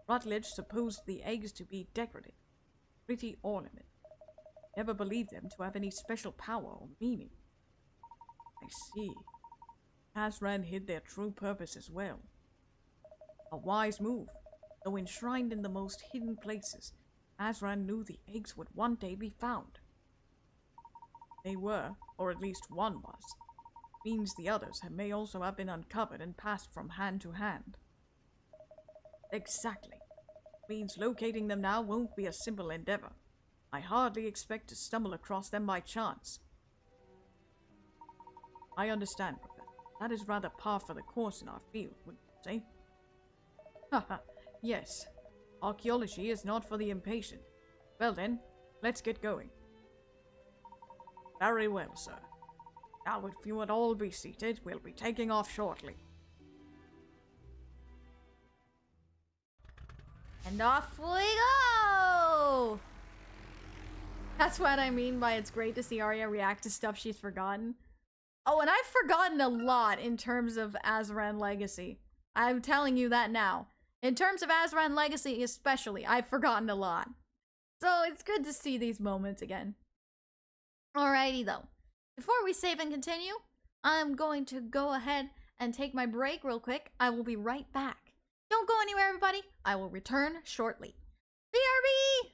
Rutledge supposed the eggs to be decorative, pretty ornament. Never believed them to have any special power or meaning. I see. Azran hid their true purpose as well. A wise move, though enshrined in the most hidden places, Azran knew the eggs would one day be found. They were, or at least one was. Means the others may also have been uncovered and passed from hand to hand. Exactly. Means locating them now won't be a simple endeavor. I hardly expect to stumble across them by chance. I understand, Professor. That is rather par for the course in our field, wouldn't you say? Haha, yes. Archaeology is not for the impatient. Well then, let's get going. Very well, sir. Now if you would all be seated, we'll be taking off shortly. And off we go! That's what I mean by it's great to see Arya react to stuff she's forgotten. Oh, and I've forgotten a lot in terms of Azran Legacy. I'm telling you that now. In terms of Azran Legacy especially, I've forgotten a lot. So it's good to see these moments again. Alrighty though. Before we save and continue, I'm going to go ahead and take my break real quick. I will be right back. Don't go anywhere, everybody. I will return shortly. BRB!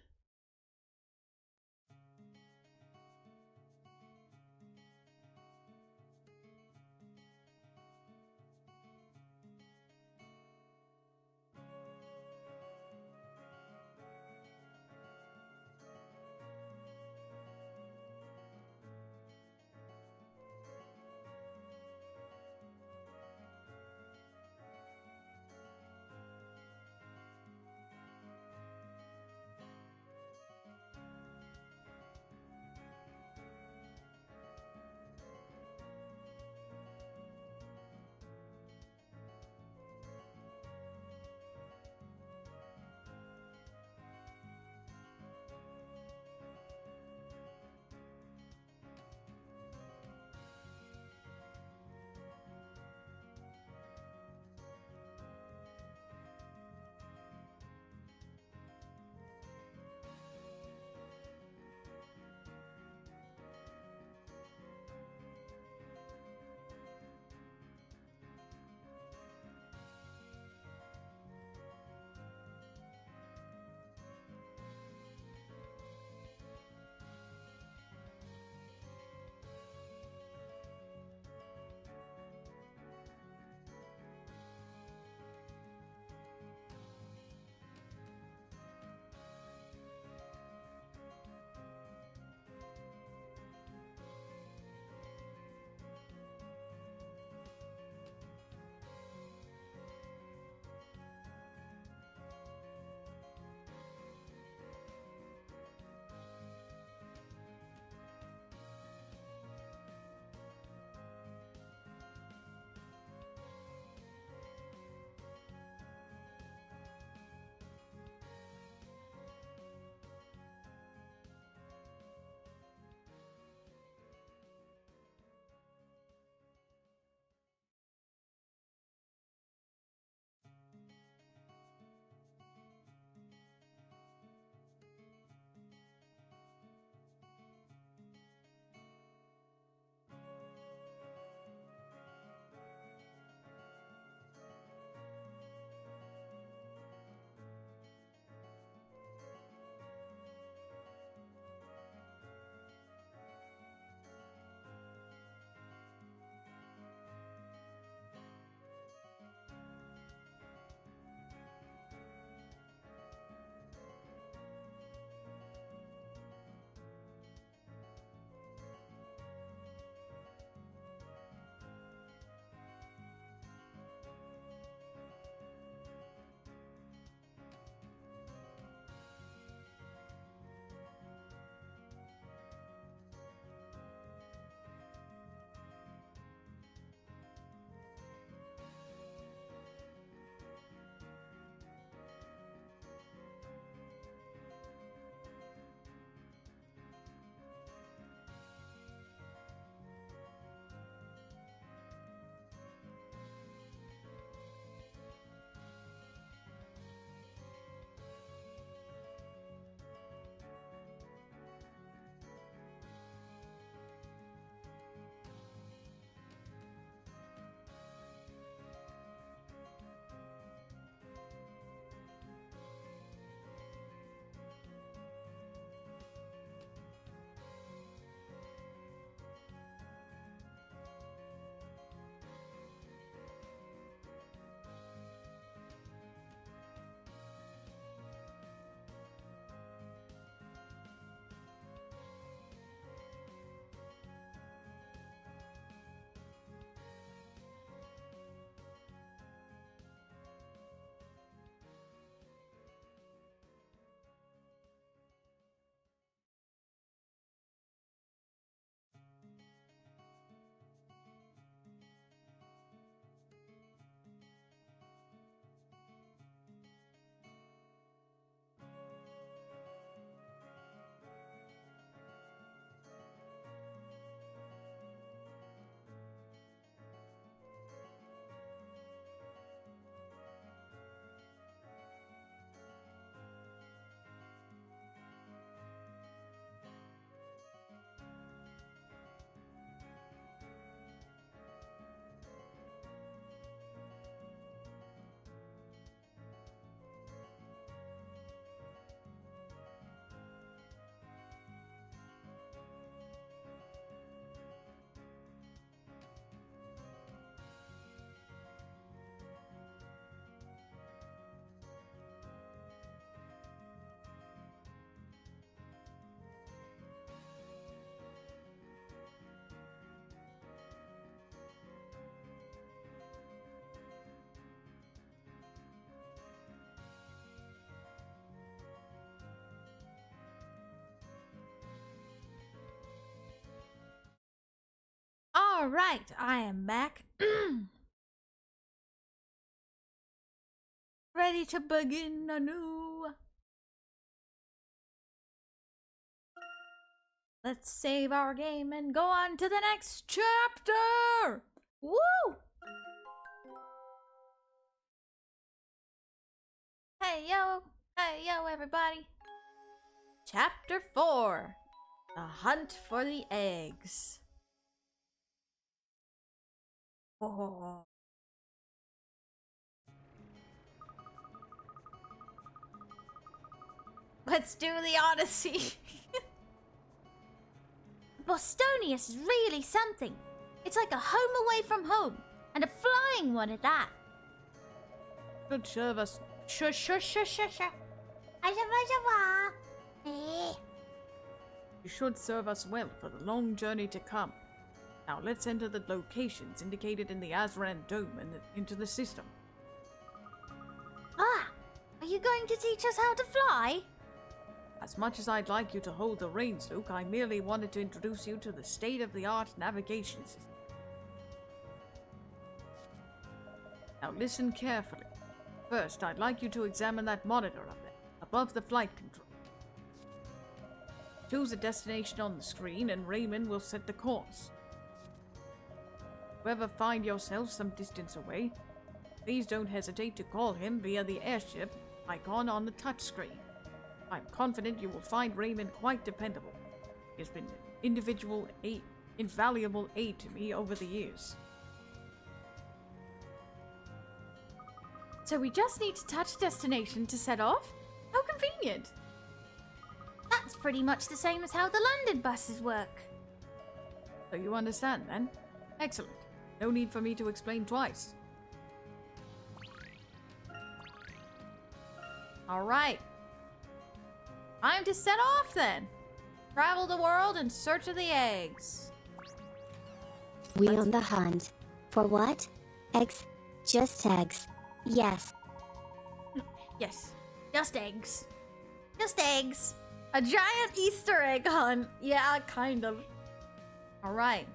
Alright, I am back. Ready to begin anew. Let's save our game and go on to the next chapter! Woo! Hey yo everybody. Chapter 4. The Hunt for the Eggs. Oh. Let's do the Odyssey. Bostonius is really something. It's like a home away from home, and a flying one at that. Should serve us. You should serve us well for the long journey to come. Now let's enter the locations indicated in the Azran dome and into the system. Ah, are you going to teach us how to fly? As much as I'd like you to hold the reins, Luke, I merely wanted to introduce you to the state-of-the-art navigation system. Now listen carefully. First, I'd like you to examine that monitor up there, above the flight control. Choose a destination on the screen and Raymond will set the course. If you ever find yourself some distance away, please don't hesitate to call him via the airship icon on the touchscreen. I'm confident you will find Raymond quite dependable. He has been an invaluable aid to me over the years. So we just need to touch destination to set off? How convenient! That's pretty much the same as how the London buses work. So you understand then? Excellent. No need for me to explain twice. Alright. Time to set off then. Travel the world in search of the eggs. We on the hunt. For what? Eggs. Just eggs. Yes. Yes. Just eggs. Just eggs. A giant Easter egg hunt. Yeah, kind of. Alright.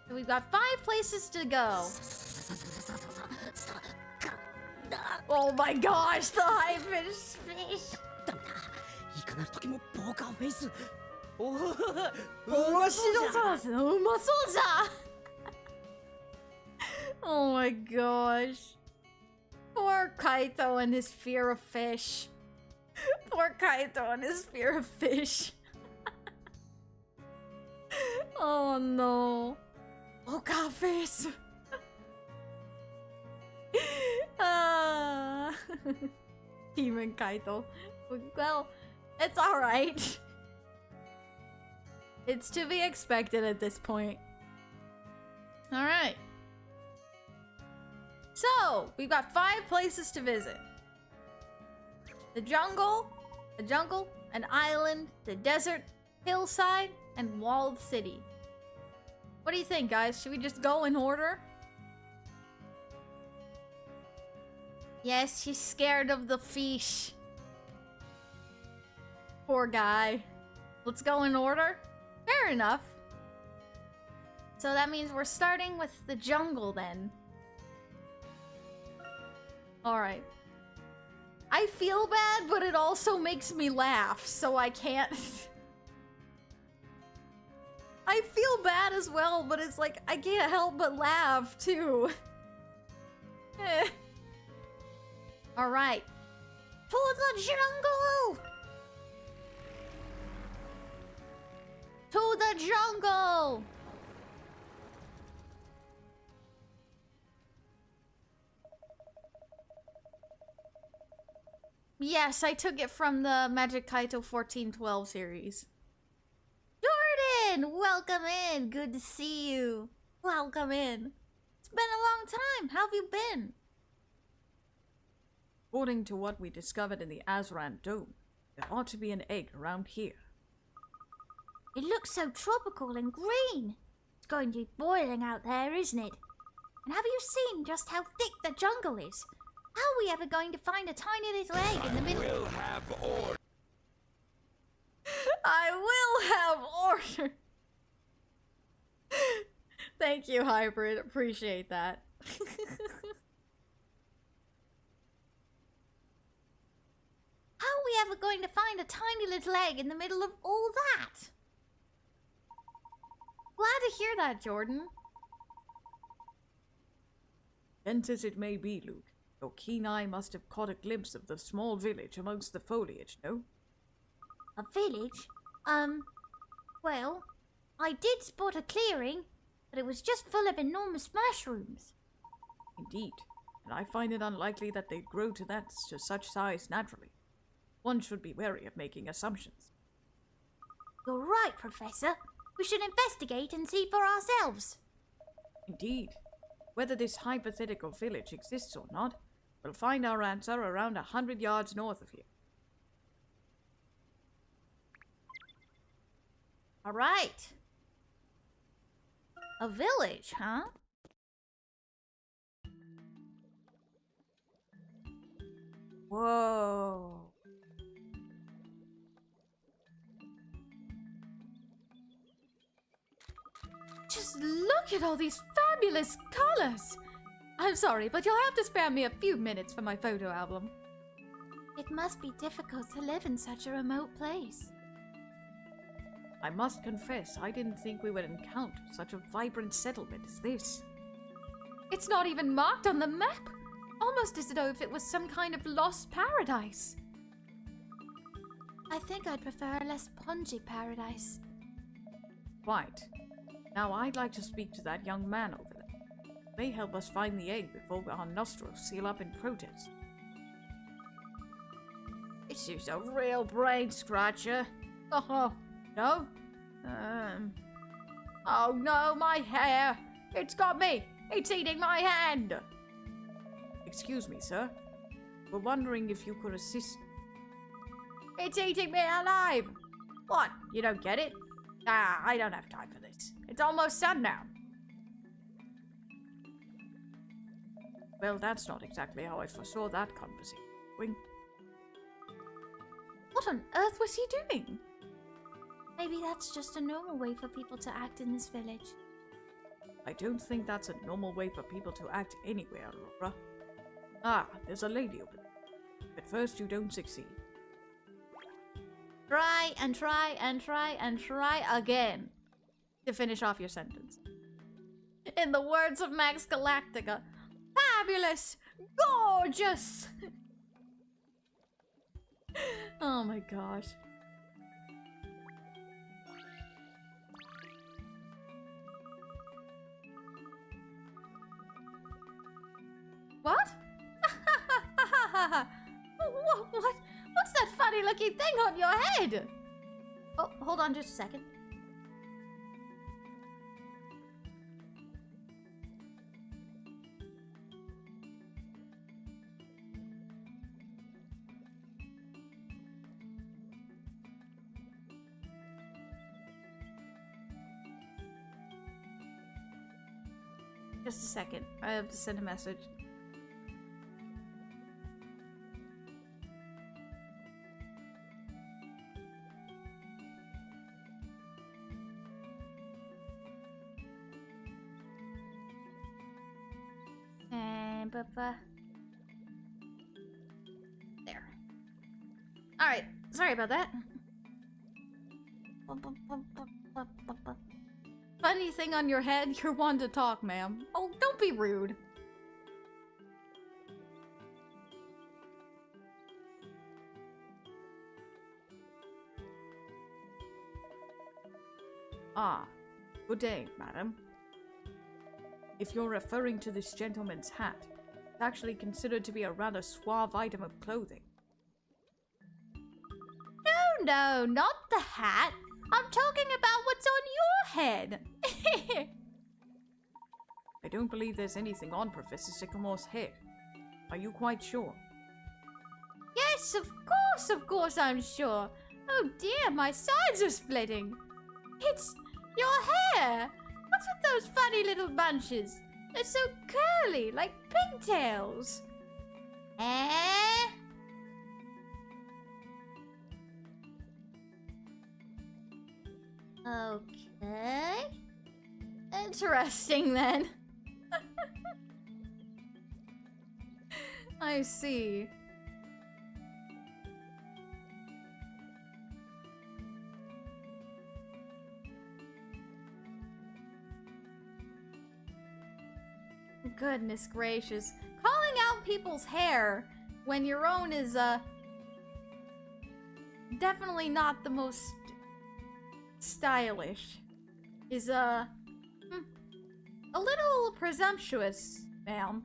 So we've got 5 places to go. Oh my gosh, the high fish. Oh my gosh. Poor Kaito and his fear of fish. Poor Kaito and his fear of fish. Oh no. Poker face. Demon Kaito. Well, it's alright. It's to be expected at this point. Alright. So, we've got 5 places to visit. The jungle, an island, the desert, hillside, and walled city. What do you think, guys? Should we just go in order? Yes, she's scared of the fish. Poor guy. Let's go in order? Fair enough. So that means we're starting with the jungle then. Alright. I feel bad, but it also makes me laugh, so I can't... I feel bad as well, but it's like, I can't help but laugh, too. Alright. To the jungle! To the jungle! Yes, I took it from the Magic Kaito 1412 series. Jordan! Welcome in! Good to see you. Welcome in. It's been a long time. How have you been? According to what we discovered in the Azran dome, there ought to be an egg around here. It looks so tropical and green. It's going to be boiling out there, isn't it? And have you seen just how thick the jungle is? How are we ever going to find a tiny little egg in the middle? I will have order. I will have order. Thank you, Hybrid. Appreciate that. How are we ever going to find a tiny little egg in the middle of all that? Glad to hear that, Jordan. Dense as it may be, Luke, your keen eye must have caught a glimpse of the small village amongst the foliage, no? A village? Well, I did spot a clearing, but it was just full of enormous mushrooms. Indeed, and I find it unlikely that they'd grow to such size naturally. One should be wary of making assumptions. You're right, Professor. We should investigate and see for ourselves. Indeed. Whether this hypothetical village exists or not, we'll find our answer around 100 yards north of here. All right. A village, huh? Whoa. Just look at all these fabulous colors. I'm sorry, but you'll have to spare me a few minutes for my photo album. It must be difficult to live in such a remote place. I must confess, I didn't think we would encounter such a vibrant settlement as this. It's not even marked on the map. Almost as though if it was some kind of lost paradise. I think I'd prefer a less pongy paradise. Quite. Now I'd like to speak to that young man over there. May help us find the egg before our nostrils seal up in protest. This is a real brain scratcher. Oh, no? Oh no, my hair! It's got me! It's eating my hand! Excuse me, sir. We're wondering if you could assist. It's eating me alive! What? You don't get it? Ah, I don't have time for this. It's almost sundown. Well, that's not exactly how I foresaw that conversation going. What on earth was he doing? Maybe that's just a normal way for people to act in this village. I don't think that's a normal way for people to act anywhere, Laura. Ah, there's a lady over there. At first you don't succeed. Try and try and try and try again to finish off your sentence. In the words of Max Galactica, fabulous, gorgeous. Oh my gosh. What? What's that funny looking thing on your head? Oh, hold on just a second. Just a second. I have to send a message. There. Alright, sorry about that. Funny thing on your head, you're one to talk, ma'am. Oh, don't be rude. Ah, good day, madam. If you're referring to this gentleman's hat, it's actually considered to be a rather suave item of clothing. No, not the hat. I'm talking about what's on your head. I don't believe there's anything on Professor Sycamore's head. Are you quite sure? Yes, of course I'm sure. Oh dear, my sides are splitting. It's your hair. What's with those funny little bunches? They're so curly, like pigtails. Eh? Okay. Interesting then. I see. Goodness gracious. Calling out people's hair when your own is, definitely not the most stylish is, a little presumptuous, ma'am.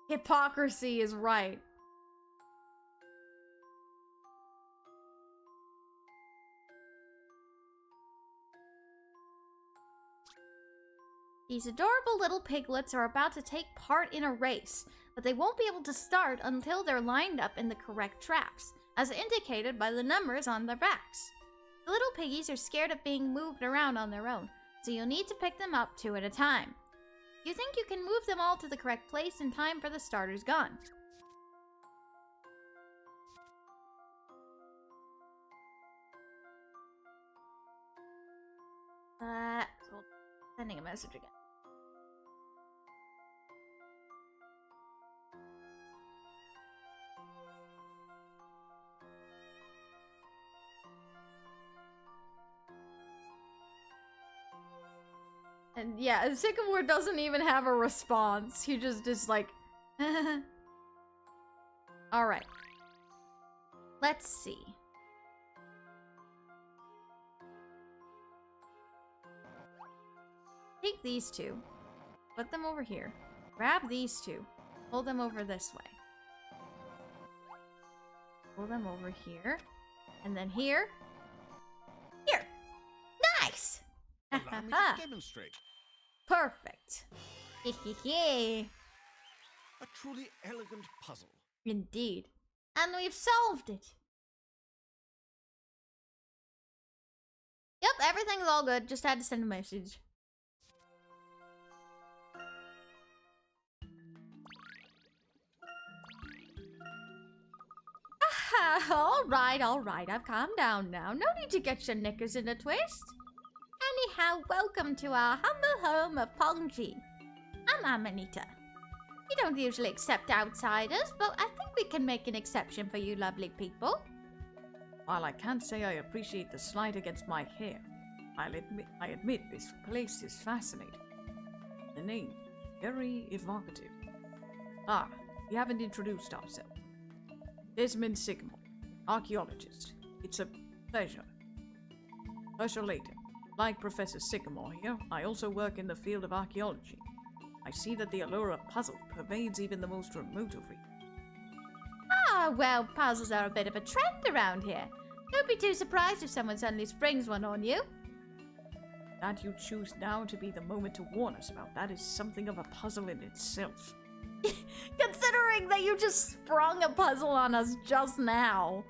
Hypocrisy is right. These adorable little piglets are about to take part in a race, but they won't be able to start until they're lined up in the correct tracks, as indicated by the numbers on their backs. The little piggies are scared of being moved around on their own, so you'll need to pick them up 2 at a time. You think you can move them all to the correct place in time for the starter's gun. So sending a message again. And yeah, Sycamore doesn't even have a response. He just is like, alright. Let's see. Take these 2. Put them over here. Grab these 2. Pull them over this way. Pull them over here. And then here. Here! Nice! Allow me to demonstrate. Perfect. A truly elegant puzzle. Indeed. And we've solved it. Yep, everything's all good. Just had to send a message. All right. I've calmed down now. No need to get your knickers in a twist. Anyhow, welcome to our humble home of Pongji. I'm Amanita. We don't usually accept outsiders, but I think we can make an exception for you lovely people. While I can't say I appreciate the slight against my hair, I admit this place is fascinating. The name, very evocative. Ah, we haven't introduced ourselves. Desmond Sycamore, archaeologist. It's a pleasure. Professor Layton. Like Professor Sycamore here, I also work in the field of archaeology. I see that the allure of puzzle pervades even the most remote of regions. Ah, well, puzzles are a bit of a trend around here. Don't be too surprised if someone suddenly springs one on you. That you choose now to be the moment to warn us about that is something of a puzzle in itself. Considering that you just sprung a puzzle on us just now.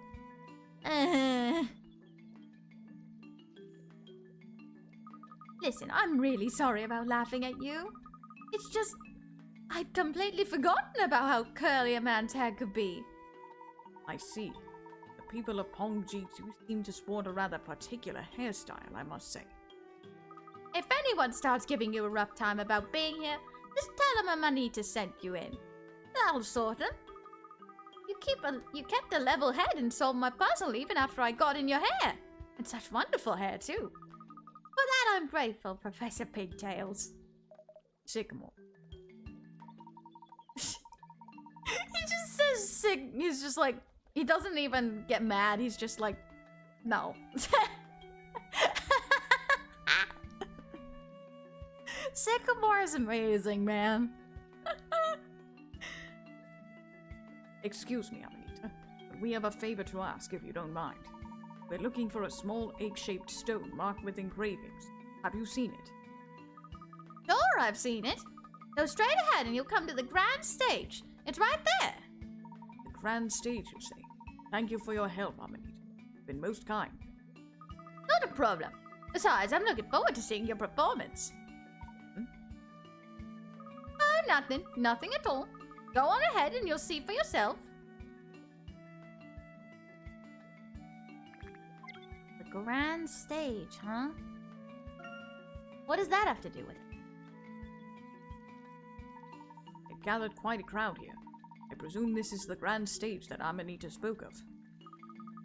Listen, I'm really sorry about laughing at you. It's just, I'd completely forgotten about how curly a man's hair could be. I see. The people of Pongji do seem to sport a rather particular hairstyle, I must say. If anyone starts giving you a rough time about being here, just tell them Amanita sent you in. That'll sort them. You kept a level head and solved my puzzle even after I got in your hair. And such wonderful hair, too. For that I'm grateful, Professor Pigtails. Sycamore. He just says sick. He's just like, he doesn't even get mad. He's just like, no. Sycamore is amazing, man. Excuse me, Amanita, but we have a favor to ask if you don't mind. We're looking for a small egg-shaped stone marked with engravings. Have you seen it? Sure, I've seen it. Go straight ahead and you'll come to the grand stage. It's right there. The grand stage, you say? Thank you for your help, Amanita. You've been most kind. Not a problem. Besides, I'm looking forward to seeing your performance. nothing. Nothing at all. Go on ahead and you'll see for yourself. The grand stage, huh? What does that have to do with it? It gathered quite a crowd here. I presume this is the grand stage that Amanita spoke of.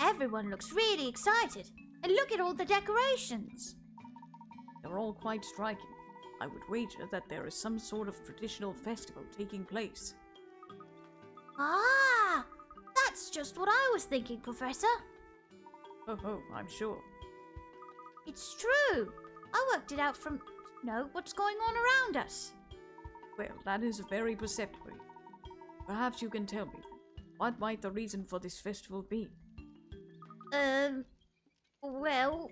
Everyone looks really excited. And look at all the decorations. They're all quite striking. I would wager that there is some sort of traditional festival taking place. Ah! That's just what I was thinking, Professor. Oh, I'm sure. It's true. I worked it out from, what's going on around us. Well, that is very perceptible. Perhaps you can tell me, what might the reason for this festival be? Well...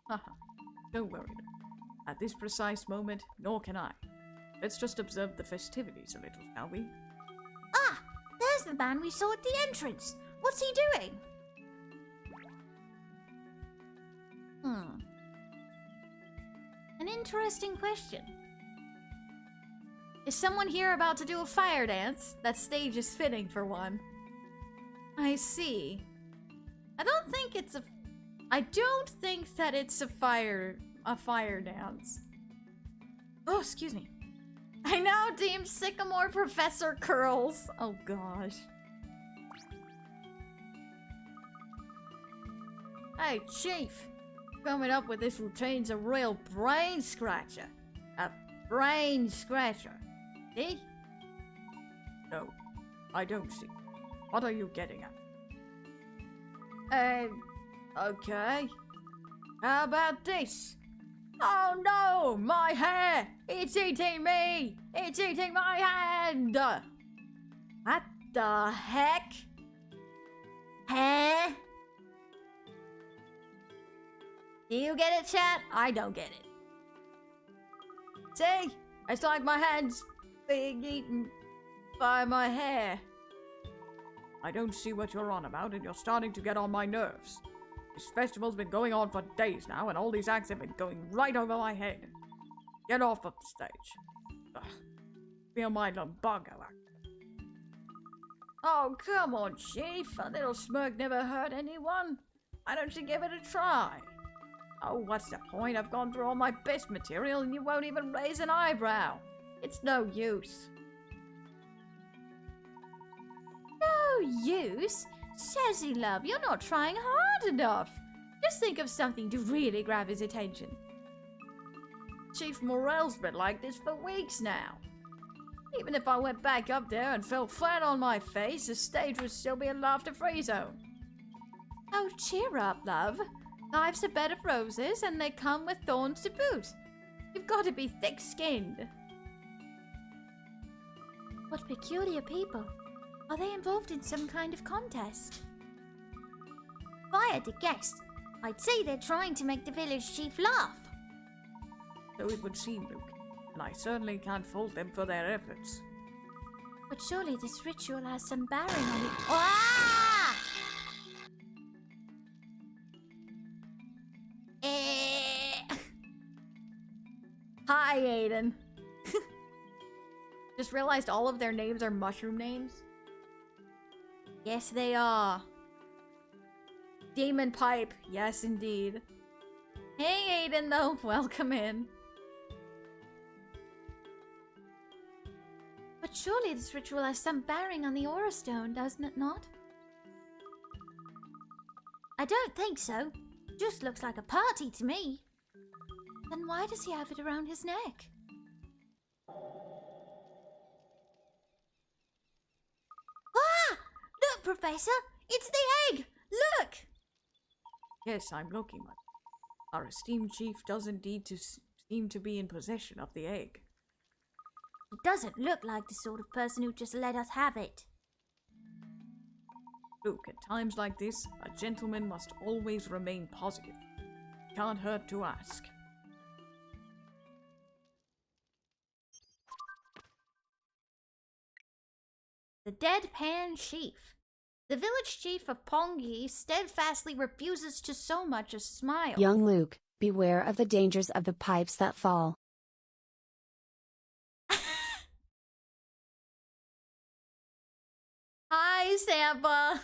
Haha, don't worry. At this precise moment, nor can I. Let's just observe the festivities a little, shall we? Ah! There's the man we saw at the entrance. What's he doing? An interesting question. Is someone here about to do a fire dance? That stage is fitting for one. I see. I don't think that it's a fire dance. Oh, excuse me. I now deem Sycamore Professor Curls. Oh gosh. Hey, Chief. Coming up with this routine's a real brain scratcher. A brain scratcher. See? No, I don't see. What are you getting at? Okay. How about this? Oh no! My hair! It's eating me! It's eating my hand! What the heck? Hair? Do you get it, chat? I don't get it. See? It's like my hand's being eaten by my hair. I don't see what you're on about, and you're starting to get on my nerves. This festival's been going on for days now, and all these acts have been going right over my head. Get off of the stage. Ugh. Feel my lumbago act. Oh, come on, Chief. A little smirk never hurt anyone. Why don't you give it a try? Oh, what's the point? I've gone through all my best material and you won't even raise an eyebrow. It's no use. No use? Sassy love, you're not trying hard enough. Just think of something to really grab his attention. Chief Morel's been like this for weeks now. Even if I went back up there and fell flat on my face, the stage would still be a laughter-free zone. Oh, cheer up, love. Life's a bed of roses, and they come with thorns to boot. You've got to be thick-skinned. What peculiar people. Are they involved in some kind of contest? If I had to guess, I'd say they're trying to make the village chief laugh. So it would seem, Luke, and I certainly can't fault them for their efforts. But surely this ritual has some bearing on it. Ah! Hi, Aiden. Just realized all of their names are mushroom names. Yes, they are. Demon Pipe. Yes, indeed. Hey, Aiden, though. Welcome in. But surely this ritual has some bearing on the Aura Stone, doesn't it not? I don't think so. Just looks like a party to me. Then why does he have it around his neck? Ah! Look, Professor! It's the egg! Look! Yes, I'm looking. Our esteemed chief does indeed seem to be in possession of the egg. He doesn't look like the sort of person who just let us have it. Look, at times like this, a gentleman must always remain positive. Can't hurt to ask. The Deadpan Chief. The village chief of Pongi steadfastly refuses to so much as smile. Young Luke, beware of the dangers of the pipes that fall. Hi, Sampa.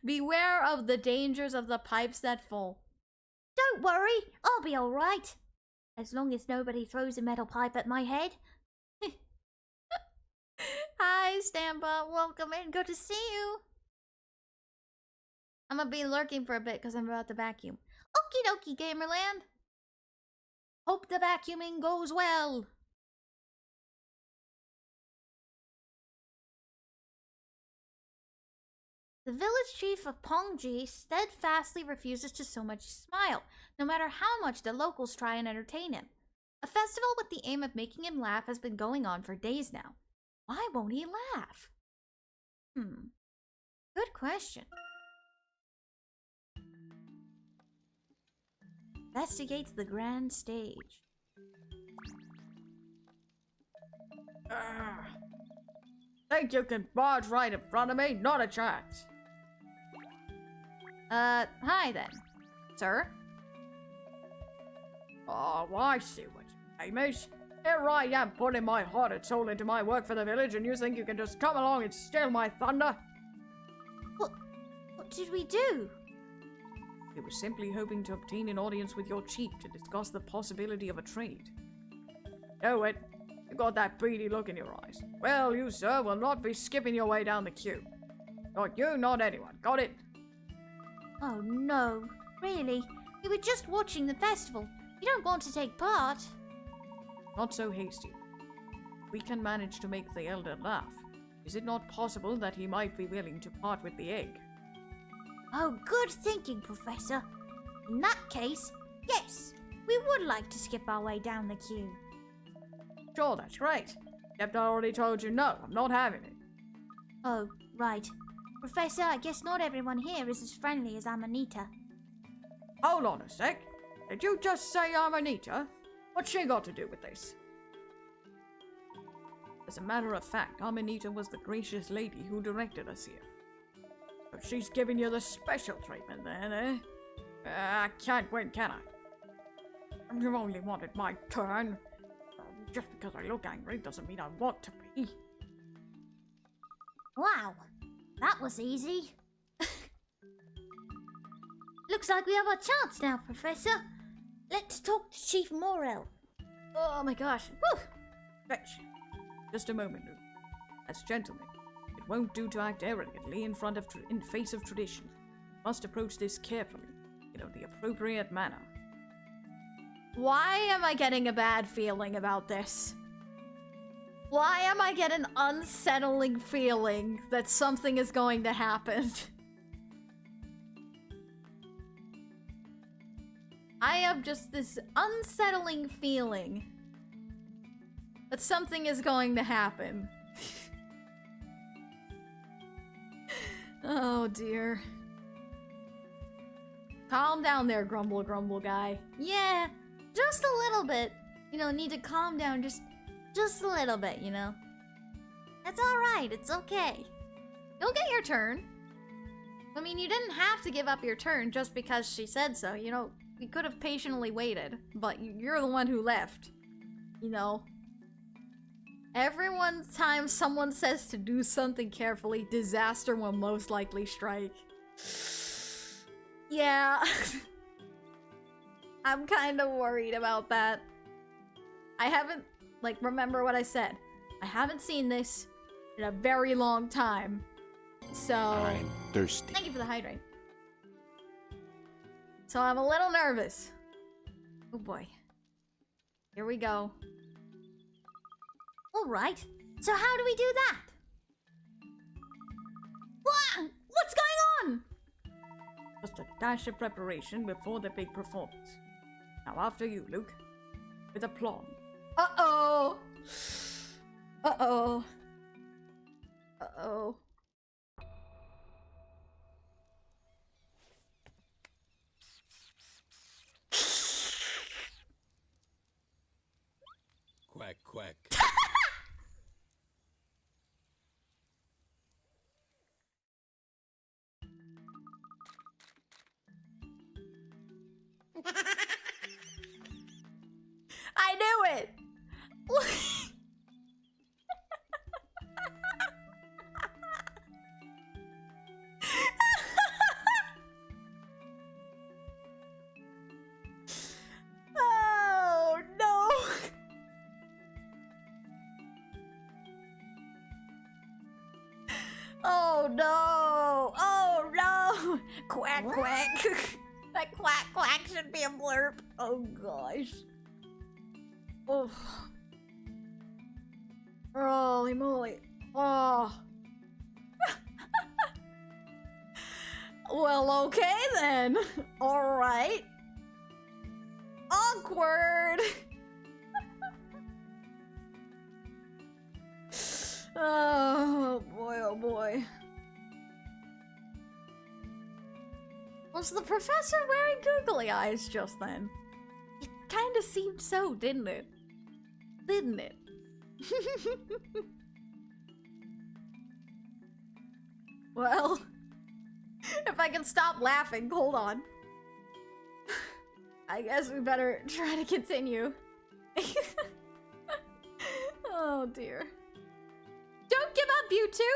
Beware of the dangers of the pipes that fall. Don't worry, I'll be alright. As long as nobody throws a metal pipe at my head. Hi, Stampa. Welcome in. Good to see you. I'm gonna be lurking for a bit because I'm about to vacuum. Okie dokie, Gamerland. Hope the vacuuming goes well. The village chief of Pongji steadfastly refuses to so much as smile, no matter how much the locals try and entertain him. A festival with the aim of making him laugh has been going on for days now. Why won't he laugh? Good question. Investigates the grand stage. Think you can barge right in front of me? Not a chance. Hi then, sir. Oh, I see what your name is. Here I am putting my heart and soul into my work for the village, and you think you can just come along and steal my thunder? What did we do? We were simply hoping to obtain an audience with your chief to discuss the possibility of a trade. Know it. You got that beady look in your eyes. Well, you, sir, will not be skipping your way down the queue. Not you, not anyone. Got it? Oh no, really? We were just watching the festival. You don't want to take part? Not so hasty. We can manage to make the elder laugh. Is it not possible that he might be willing to part with the egg? Oh, good thinking, Professor. In that case, yes, we would like to skip our way down the queue. Sure, that's great. Except I already told you no, I'm not having it. Oh, right. Professor, I guess not everyone here is as friendly as Amanita. Hold on a sec. Did you just say Amanita? What's she got to do with this? As a matter of fact, Amanita was the gracious lady who directed us here. But she's giving you the special treatment then, eh? I can't win, can I? You only wanted my turn. Just because I look angry doesn't mean I want to be. Wow, that was easy. Looks like we have a chance now, Professor. Let's talk to Chief Morel. Oh my gosh. Woo! Fetch. Just a moment, Luke. As gentlemen, it won't do to act arrogantly in face of tradition. You must approach this carefully, in the appropriate manner. Why am I getting a bad feeling about this? Why am I getting an unsettling feeling that something is going to happen? I have just this unsettling feeling that something is going to happen. Oh dear. Calm down there, grumble guy. Yeah, just a little bit. Need to calm down just a little bit, That's alright, it's okay. You'll get your turn. I mean, you didn't have to give up your turn just because she said so, We could have patiently waited, but you're the one who left. Every time someone says to do something carefully, disaster will most likely strike. Yeah. I'm kind of worried about that. I haven't, remember what I said. I haven't seen this in a very long time. So... I'm thirsty. Thank you for the hydrate. So I'm a little nervous. Oh boy. Here we go. Alright, so how do we do that? What's going on? Just a dash of preparation before the big performance. Now after you, Luke. With aplomb. Uh-oh. Uh-oh. Uh-oh. Quack, quack. I knew it! Oh no! Oh no! Quack quack! That quack quack should be a blurb. Oh gosh. Oh. Holy moly. Oh. Well, okay then. Alright. Awkward. Oh boy, oh boy. Was the professor wearing googly eyes just then? It kinda seemed so, didn't it? Didn't it? Well, if I can stop laughing, hold on. I guess we better try to continue. Oh dear. Don't give up, you two!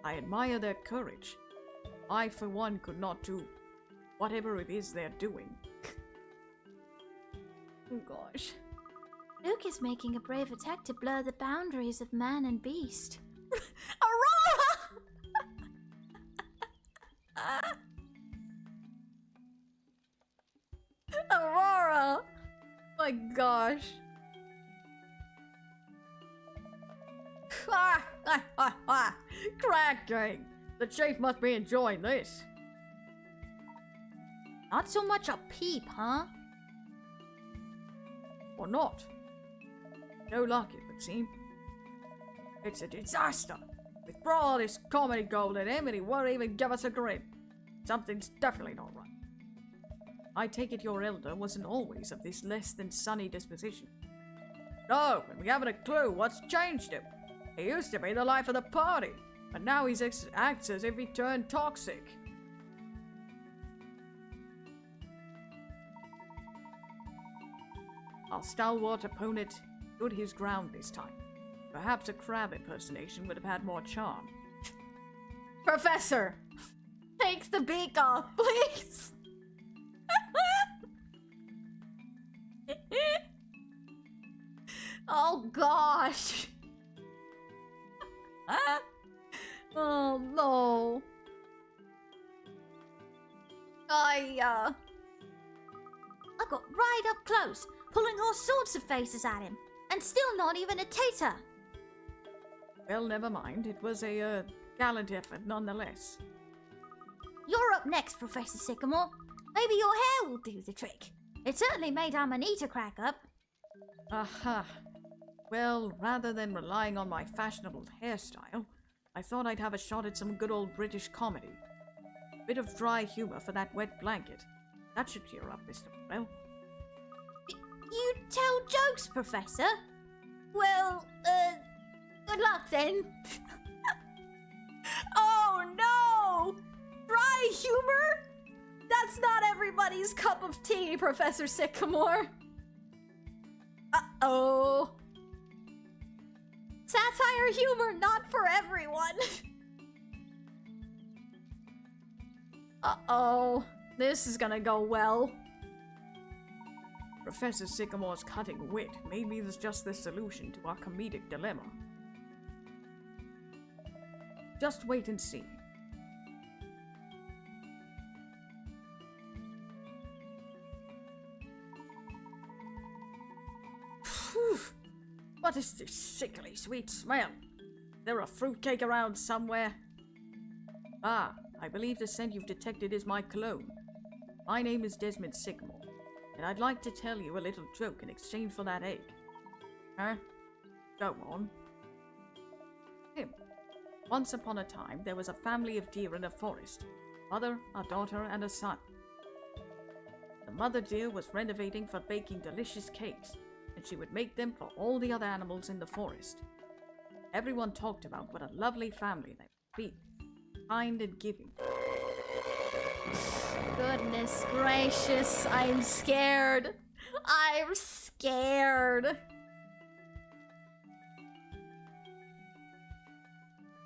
I admire their courage. I, for one, could not do whatever it is they're doing. Oh gosh. Luke is making a brave attack to blur the boundaries of man and beast. Aurora! Aurora! My gosh. Crack gang! The chief must be enjoying this. Not so much a peep, huh? Or not. No luck, it would seem. It's a disaster. We throw all this comedy gold at him and he won't even give us a grin. Something's definitely not right. I take it your elder wasn't always of this less than sunny disposition. No, and we haven't a clue what's changed him. He used to be the life of the party, but now he acts as if he turned toxic. Our stalwart opponent stood his ground this time. Perhaps a crab impersonation would have had more charm. Professor! Take the beak off, please! Oh gosh! Oh no! I got right up close, pulling all sorts of faces at him, and still not even a tater. Well, never mind. It was a gallant effort nonetheless. You're up next, Professor Sycamore. Maybe your hair will do the trick. It certainly made Amanita crack up. Aha. Well, rather than relying on my fashionable hairstyle, I thought I'd have a shot at some good old British comedy. Bit of dry humor for that wet blanket. That should cheer up, Mr. Morell. You tell jokes, Professor? Well, good luck then. Oh no! Dry humor? That's not everybody's cup of tea, Professor Sycamore. Uh-oh. Satire humor not for everyone. Uh-oh. This is gonna go well. Professor Sycamore's cutting wit maybe is just the solution to our comedic dilemma. Just wait and see. Phew. What is this sickly sweet smell? Is there a fruitcake around somewhere? Ah, I believe the scent you've detected is my cologne. My name is Desmond Sycamore, and I'd like to tell you a little joke in exchange for that egg. Huh? Go on. Him. Once upon a time, there was a family of deer in a forest. Mother, a daughter, and a son. The mother deer was renovating for baking delicious cakes, and she would make them for all the other animals in the forest. Everyone talked about what a lovely family they would be, kind and giving. Goodness gracious, I'm scared. I'm scared.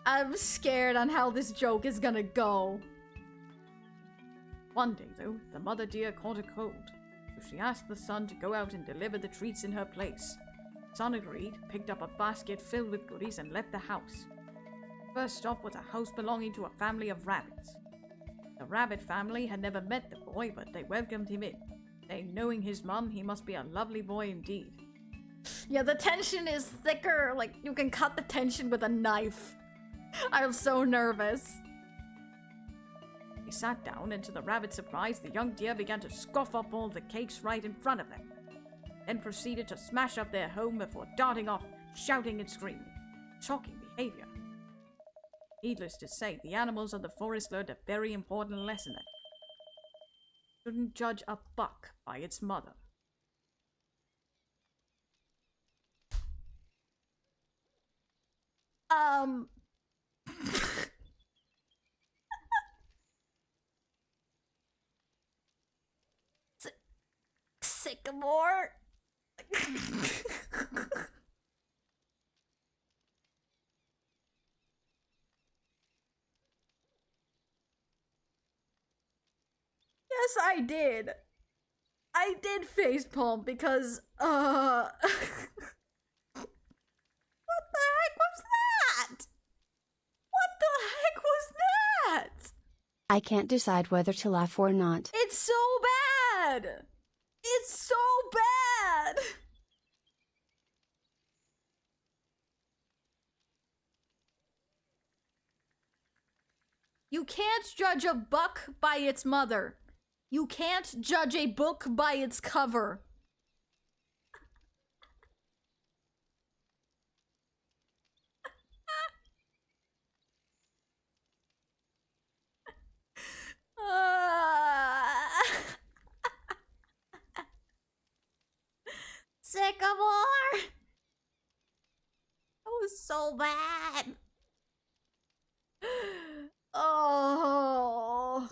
I'm scared on how this joke is gonna go. One day, though, the mother deer caught a cold, so she asked the son to go out and deliver the treats in her place. Son agreed, picked up a basket filled with goodies, and left the house. First stop was a house belonging to a family of rabbits. The rabbit family had never met the boy, but they welcomed him in. They, knowing his mum, he must be a lovely boy indeed. Yeah, the tension is thicker. Like, you can cut the tension with a knife. I'm so nervous. He sat down, and to the rabbit's surprise, the young deer began to scoff up all the cakes right in front of them, then proceeded to smash up their home before darting off, shouting and screaming. Shocking behavior. Needless to say, the animals of the forest learned a very important lesson that shouldn't judge a buck by its mother. Sycamore? Yes, I did. I did facepalm because, What the heck was that? What the heck was that? I can't decide whether to laugh or not. It's so bad! It's so bad! You can't judge a buck by its mother. You can't judge a book by its cover. Sycamore! That was so bad. Oh.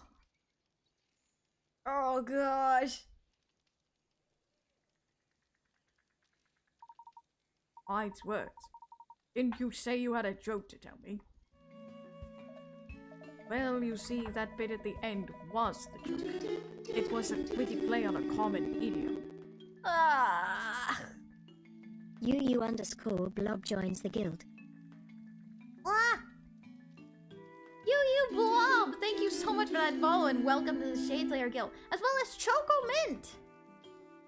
Oh gosh. Wise words. Didn't you say you had a joke to tell me? Well, you see, that bit at the end was the joke. It was a witty play on a common idiom. UU_Blob joins the guild. Ah! Blob! Thank you so much for that follow and welcome to the Shadeslayer Guild, as well as Choco Mint!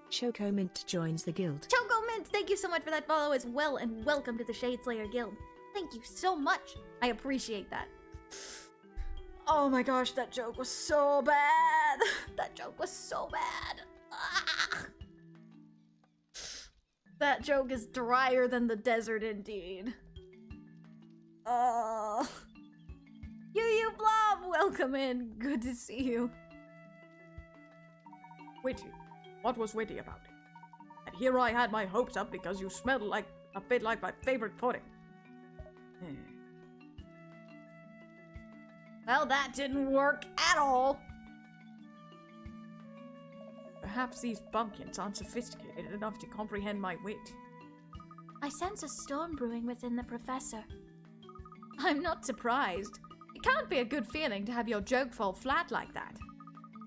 Choco Mint joins the guild. Choco Mint, thank you so much for that follow as well and welcome to the Shadeslayer Guild. Thank you so much. I appreciate that. Oh my gosh, that joke was so bad. That joke was so bad. Ah. That joke is drier than the desert indeed. Oh. Blob, welcome in. Good to see you. Witty? What was witty about it? And here I had my hopes up because you smelled like a bit like my favorite pudding. Well, that didn't work at all. Perhaps these bumpkins aren't sophisticated enough to comprehend my wit. I sense a storm brewing within the professor. I'm not surprised. It can't be a good feeling to have your joke fall flat like that.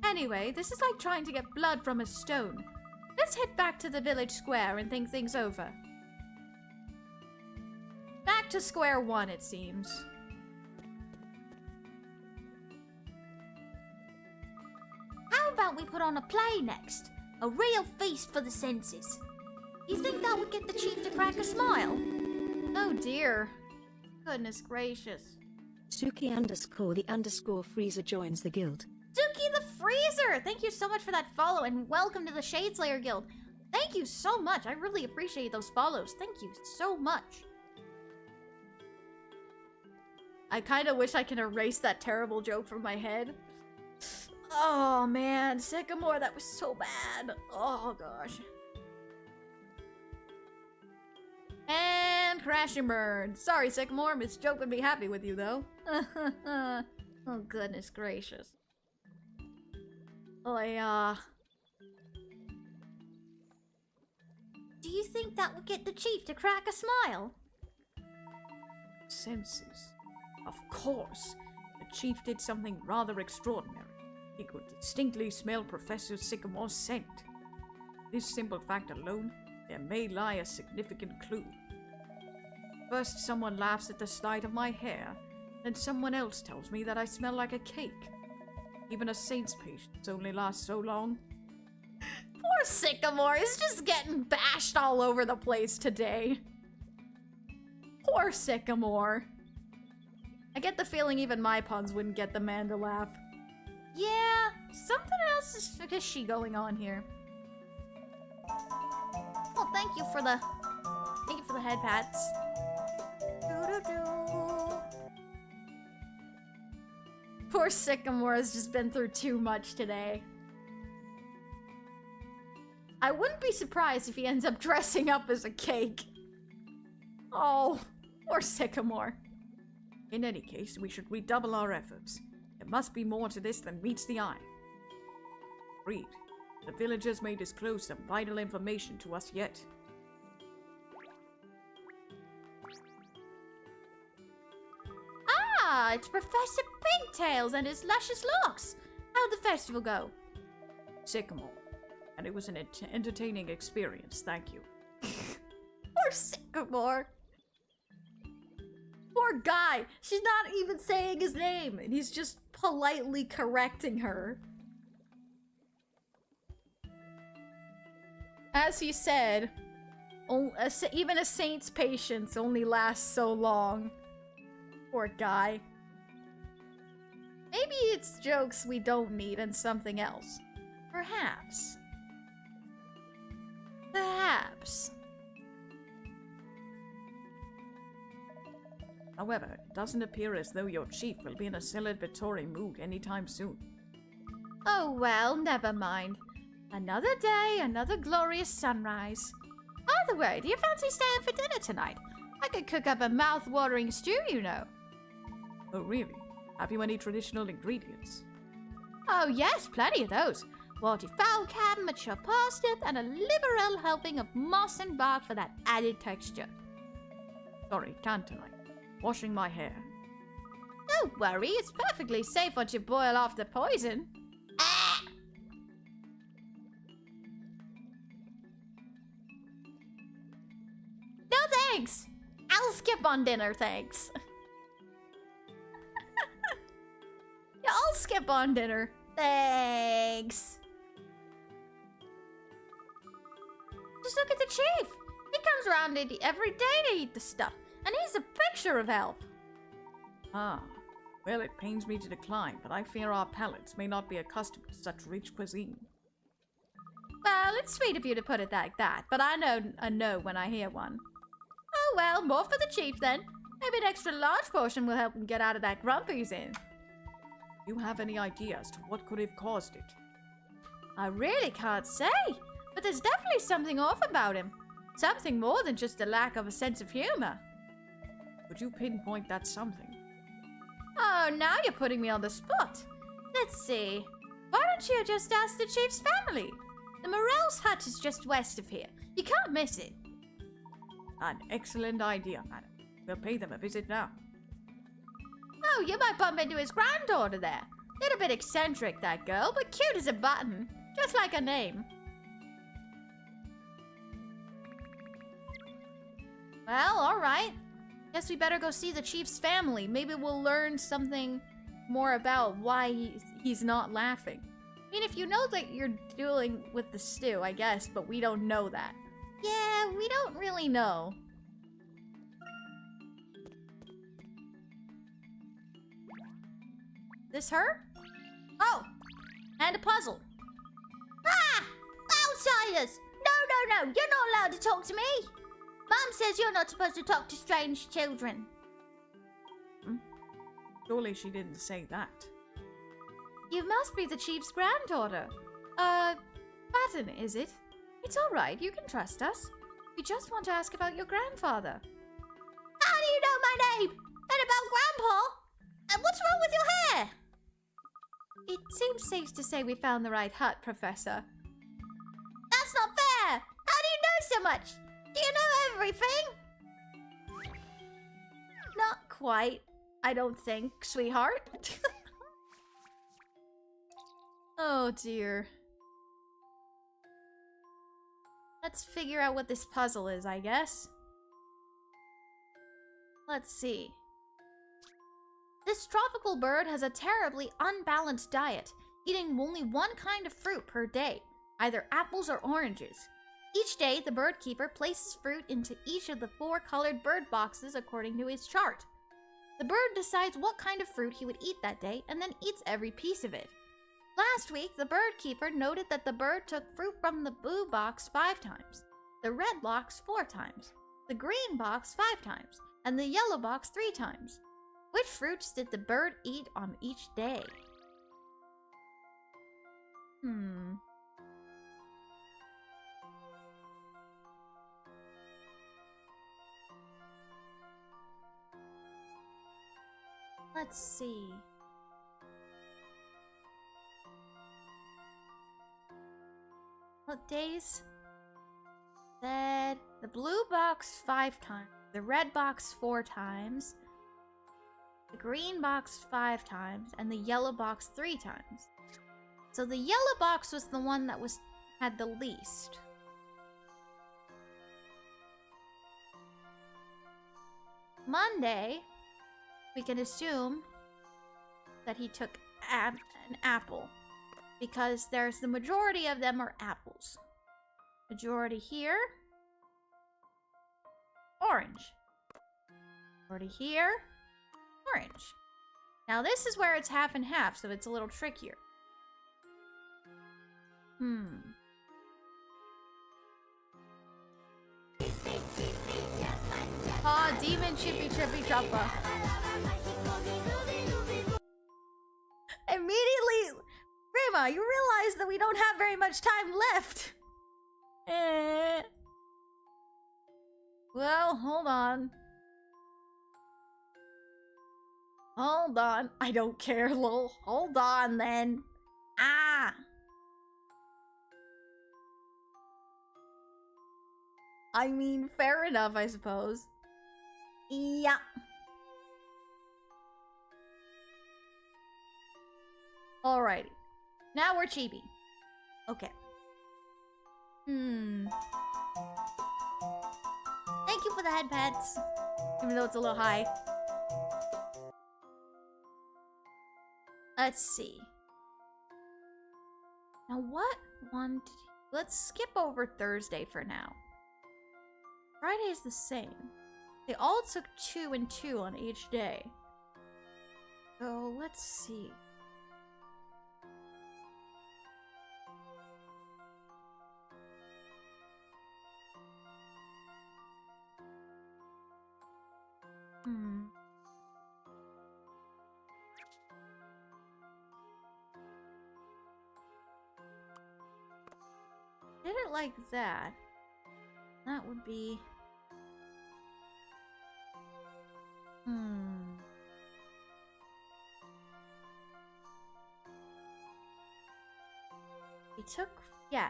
Anyway, this is like trying to get blood from a stone. Let's head back to the village square and think things over. Back to square one, it seems. How about we put on a play next? A real feast for the senses. You think that would get the chief to crack a smile? Oh dear. Goodness gracious. Suki_the_freezer joins the guild. Suki the Freezer! Thank you so much for that follow and welcome to the Shadeslayer Guild. Thank you so much. I really appreciate those follows. Thank you so much. I kind of wish I can erase that terrible joke from my head. Oh man, Sycamore, that was so bad. Oh gosh. And crash and burn. Sorry, Sycamore. Miss Joke would be happy with you, though. Oh, goodness gracious. Oh, yeah. Do you think that would get the chief to crack a smile? Senses. Of course. The chief did something rather extraordinary. He could distinctly smell Professor Sycamore's scent. This simple fact alone, there may lie a significant clue. First, someone laughs at the sight of my hair, Then someone else tells me that I smell like a cake. Even a saint's patience only lasts so long. Poor Sycamore is just getting bashed all over the place today. Poor Sycamore. I get the feeling even my puns wouldn't get the man to laugh. Yeah, something else is fishy going on here. Well, thank you for the head pats. Doo-doo-doo. Poor Sycamore has just been through too much today. I wouldn't be surprised if he ends up dressing up as a cake. Oh, poor Sycamore. In any case, we should redouble our efforts. There must be more to this than meets the eye. Read. The villagers may disclose some vital information to us yet. Ah, it's Professor Pigtails and his luscious locks. How'd the festival go? Sycamore. And it was an entertaining experience, thank you. Poor Sycamore. Poor guy. She's not even saying his name, and he's just politely correcting her. As he said, even a saint's patience only lasts so long. Poor guy. Maybe it's jokes we don't need and something else. Perhaps. Perhaps. However, it doesn't appear as though your chief will be in a celebratory mood anytime soon. Oh well, never mind. Another day, another glorious sunrise. By the way, do you fancy staying for dinner tonight? I could cook up a mouth-watering stew, you know. Oh really? Have you any traditional ingredients? Oh yes, plenty of those. Waterfowl cab, mature parsnip, and a liberal helping of moss and bark for that added texture. Sorry, can't tonight. Washing my hair. Don't worry, it's perfectly safe once you boil off the poison. Ah! No thanks! I'll skip on dinner, thanks. Yeah, I'll skip on dinner. Thanks. Just look at the chief. He comes around every day to eat the stuff, and he's a picture of health. Ah, well, it pains me to decline, but I fear our palates may not be accustomed to such rich cuisine. Well, it's sweet of you to put it like that, but I know a no when I hear one. Oh well, more for the chief then. Maybe an extra large portion will help him get out of that grump he's in. Do you have any idea as to what could have caused it? I really can't say, but there's definitely something off about him. Something more than just a lack of a sense of humor. Could you pinpoint that something? Oh, now you're putting me on the spot. Let's see. Why don't you just ask the chief's family? The Morel's hut is just west of here. You can't miss it. An excellent idea, madam. We'll pay them a visit now. Oh, you might bump into his granddaughter there. Little bit eccentric, that girl, but cute as a button. Just like her name. Well, alright. Guess we better go see the chief's family. Maybe we'll learn something more about why he's not laughing. I mean, if you know that you're dealing with the stew, I guess, but we don't know that. Yeah, we don't really know. This her? Oh, and a puzzle. Ah! Outsiders! No, you're not allowed to talk to me. Mum says you're not supposed to talk to strange children. Surely she didn't say that. You must be the chief's granddaughter. Button, is it? It's all right, you can trust us. We just want to ask about your grandfather. How do you know my name? And about Grandpa? And what's wrong with your hair? It seems safe to say we found the right hut, Professor. That's not fair! How do you know so much? Do you know everything? Not quite, I don't think, sweetheart. Oh dear. Let's figure out what this puzzle is, I guess. Let's see. This tropical bird has a terribly unbalanced diet, eating only one kind of fruit per day, either apples or oranges. Each day, the bird keeper places fruit into each of the 4 colored bird boxes according to his chart. The bird decides what kind of fruit he would eat that day and then eats every piece of it. Last week, the bird keeper noted that the bird took fruit from the blue box 5 times, the red box 4 times, the green box 5 times, and the yellow box 3 times. Which fruits did the bird eat on each day? Let's see. What days? Said the blue box 5 times, the red box 4 times, the green box 5 times, and the yellow box 3 times. So the yellow box was the one that had the least. Monday, we can assume that he took an apple, because there's the majority of them are apples. Majority here, orange. Majority here, orange. Now this is where it's half and half, so it's a little trickier. Aw, demon chippy trippy truppa. Immediately, Grandma, you realize that we don't have very much time left. Well, hold on. Hold on. I don't care, lol. Hold on, then. Ah! I mean, fair enough, I suppose. Yeah. Alrighty. Now we're chibi. Okay. Thank you for the head pets. Even though it's a little high. Let's see. Now what one did he... Let's skip over Thursday for now. Friday is the same. They all took 2 and 2 on each day. So let's see. Did it like that? That would be...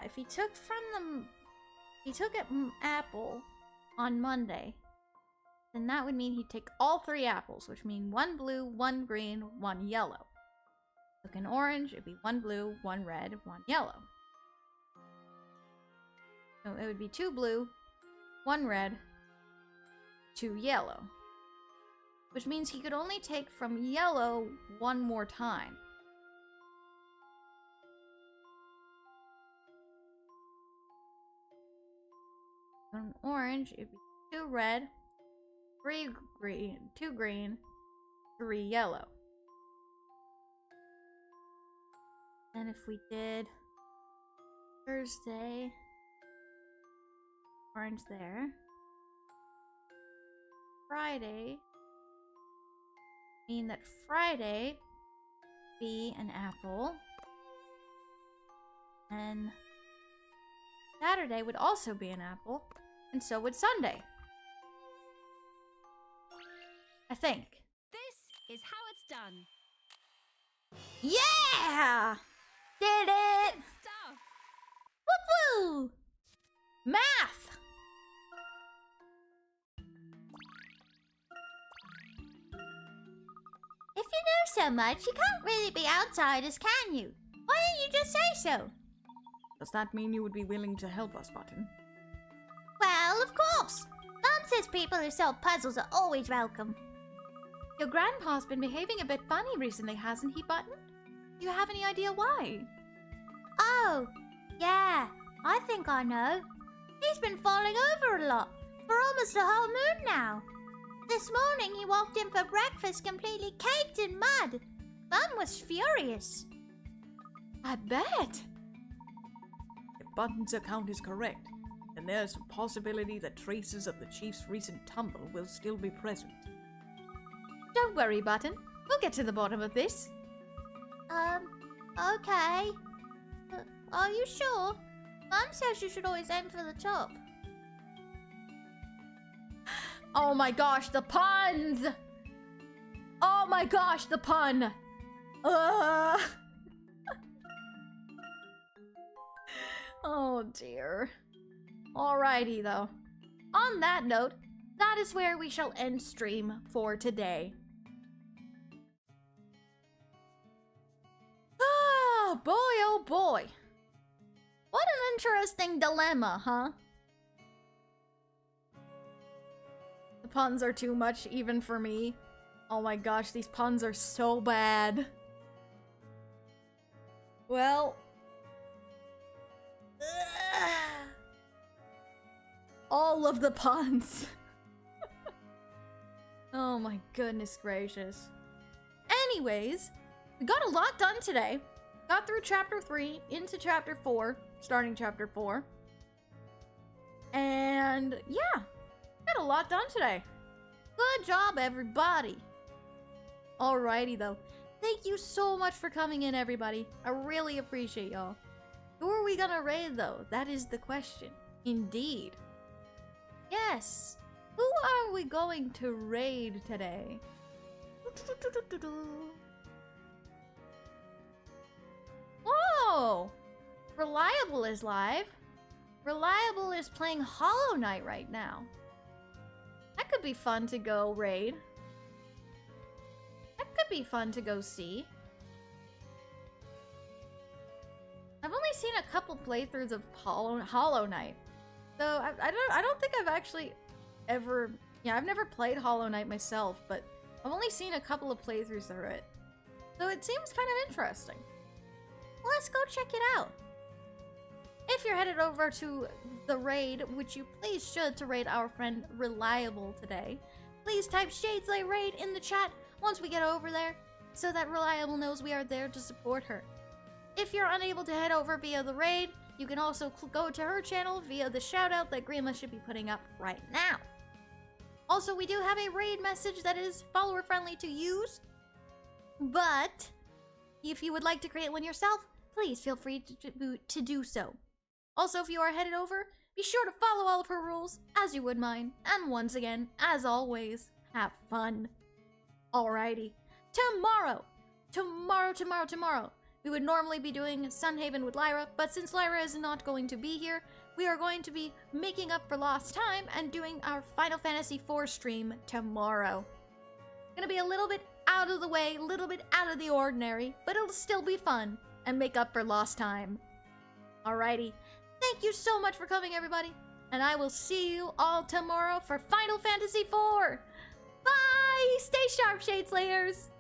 If he took from the... He took an apple on Monday, then that would mean he'd take all 3 apples, which mean 1 blue, 1 green, 1 yellow. Took an orange, it'd be 1 blue, 1 red, 1 yellow. So it would be 2 blue, 1 red, 2 yellow. Which means he could only take from yellow 1 more time. On orange, it'd be 2 red, 3 green, 2 green, 3 yellow. And if we did Thursday, orange there. Friday, mean that Friday be an apple. And Saturday would also be an apple. And so would Sunday. I think. This is how it's done. Yeah! Did it! Stuff. Woo-woo! Math! If you know so much, you can't really be outsiders, can you? Why don't you just say so? Does that mean you would be willing to help us, Button? Well, of course. Mom says people who solve puzzles are always welcome. Your grandpa's been behaving a bit funny recently, hasn't he, Button? Do you have any idea why? Oh, yeah, I think I know. He's been falling over a lot for almost a whole moon now. This morning he walked in for breakfast completely caked in mud. Bun was furious. I bet. If Button's account is correct, then there's a possibility that traces of the Chief's recent tumble will still be present. Don't worry, Button. We'll get to the bottom of this. Okay. Are you sure? Mum says you should always aim for the top. Oh my gosh, the puns! Oh my gosh, the pun! Oh dear. Alrighty though. On that note, that is where we shall end stream for today. Oh boy, oh boy. What an interesting dilemma, huh? The puns are too much even for me. Oh my gosh, these puns are so bad. Well... all of the puns. Oh my goodness gracious. Anyways, we got a lot done today. Got through chapter 3 into chapter 4, starting chapter 4. And yeah, got a lot done today. Good job, everybody. Alrighty though. Thank you so much for coming in, everybody. I really appreciate y'all. Who are we gonna raid though? That is the question. Indeed. Yes. Who are we going to raid today? Whoa! Reliable is live. Reliable is playing Hollow Knight right now. That could be fun to go raid. That could be fun to go see. I've only seen a couple playthroughs of Hollow Knight. So I don't think I've actually ever... Yeah, I've never played Hollow Knight myself, but I've only seen a couple of playthroughs through it. So it seems kind of interesting. Let's go check it out. If you're headed over to the raid, which you please should, to raid our friend Reliable today, please type Shadeslay Raid in the chat once we get over there, so that Reliable knows we are there to support her. If you're unable to head over via the raid, you can also go to her channel via the shoutout that Grima should be putting up right now. Also, we do have a raid message that is follower friendly to use, but if you would like to create one yourself, please feel free to do so. Also, if you are headed over, be sure to follow all of her rules as you would mine. And once again, as always, have fun. Alrighty. Tomorrow, we would normally be doing Sunhaven with Lyra, but since Lyra is not going to be here, we are going to be making up for lost time and doing our Final Fantasy IV stream tomorrow. Gonna be a little bit out of the way, a little bit out of the ordinary, but it'll still be fun and make up for lost time. Alrighty. Thank you so much for coming, everybody, and I will see you all tomorrow for Final Fantasy IV. Bye! Stay sharp, Shade Slayers!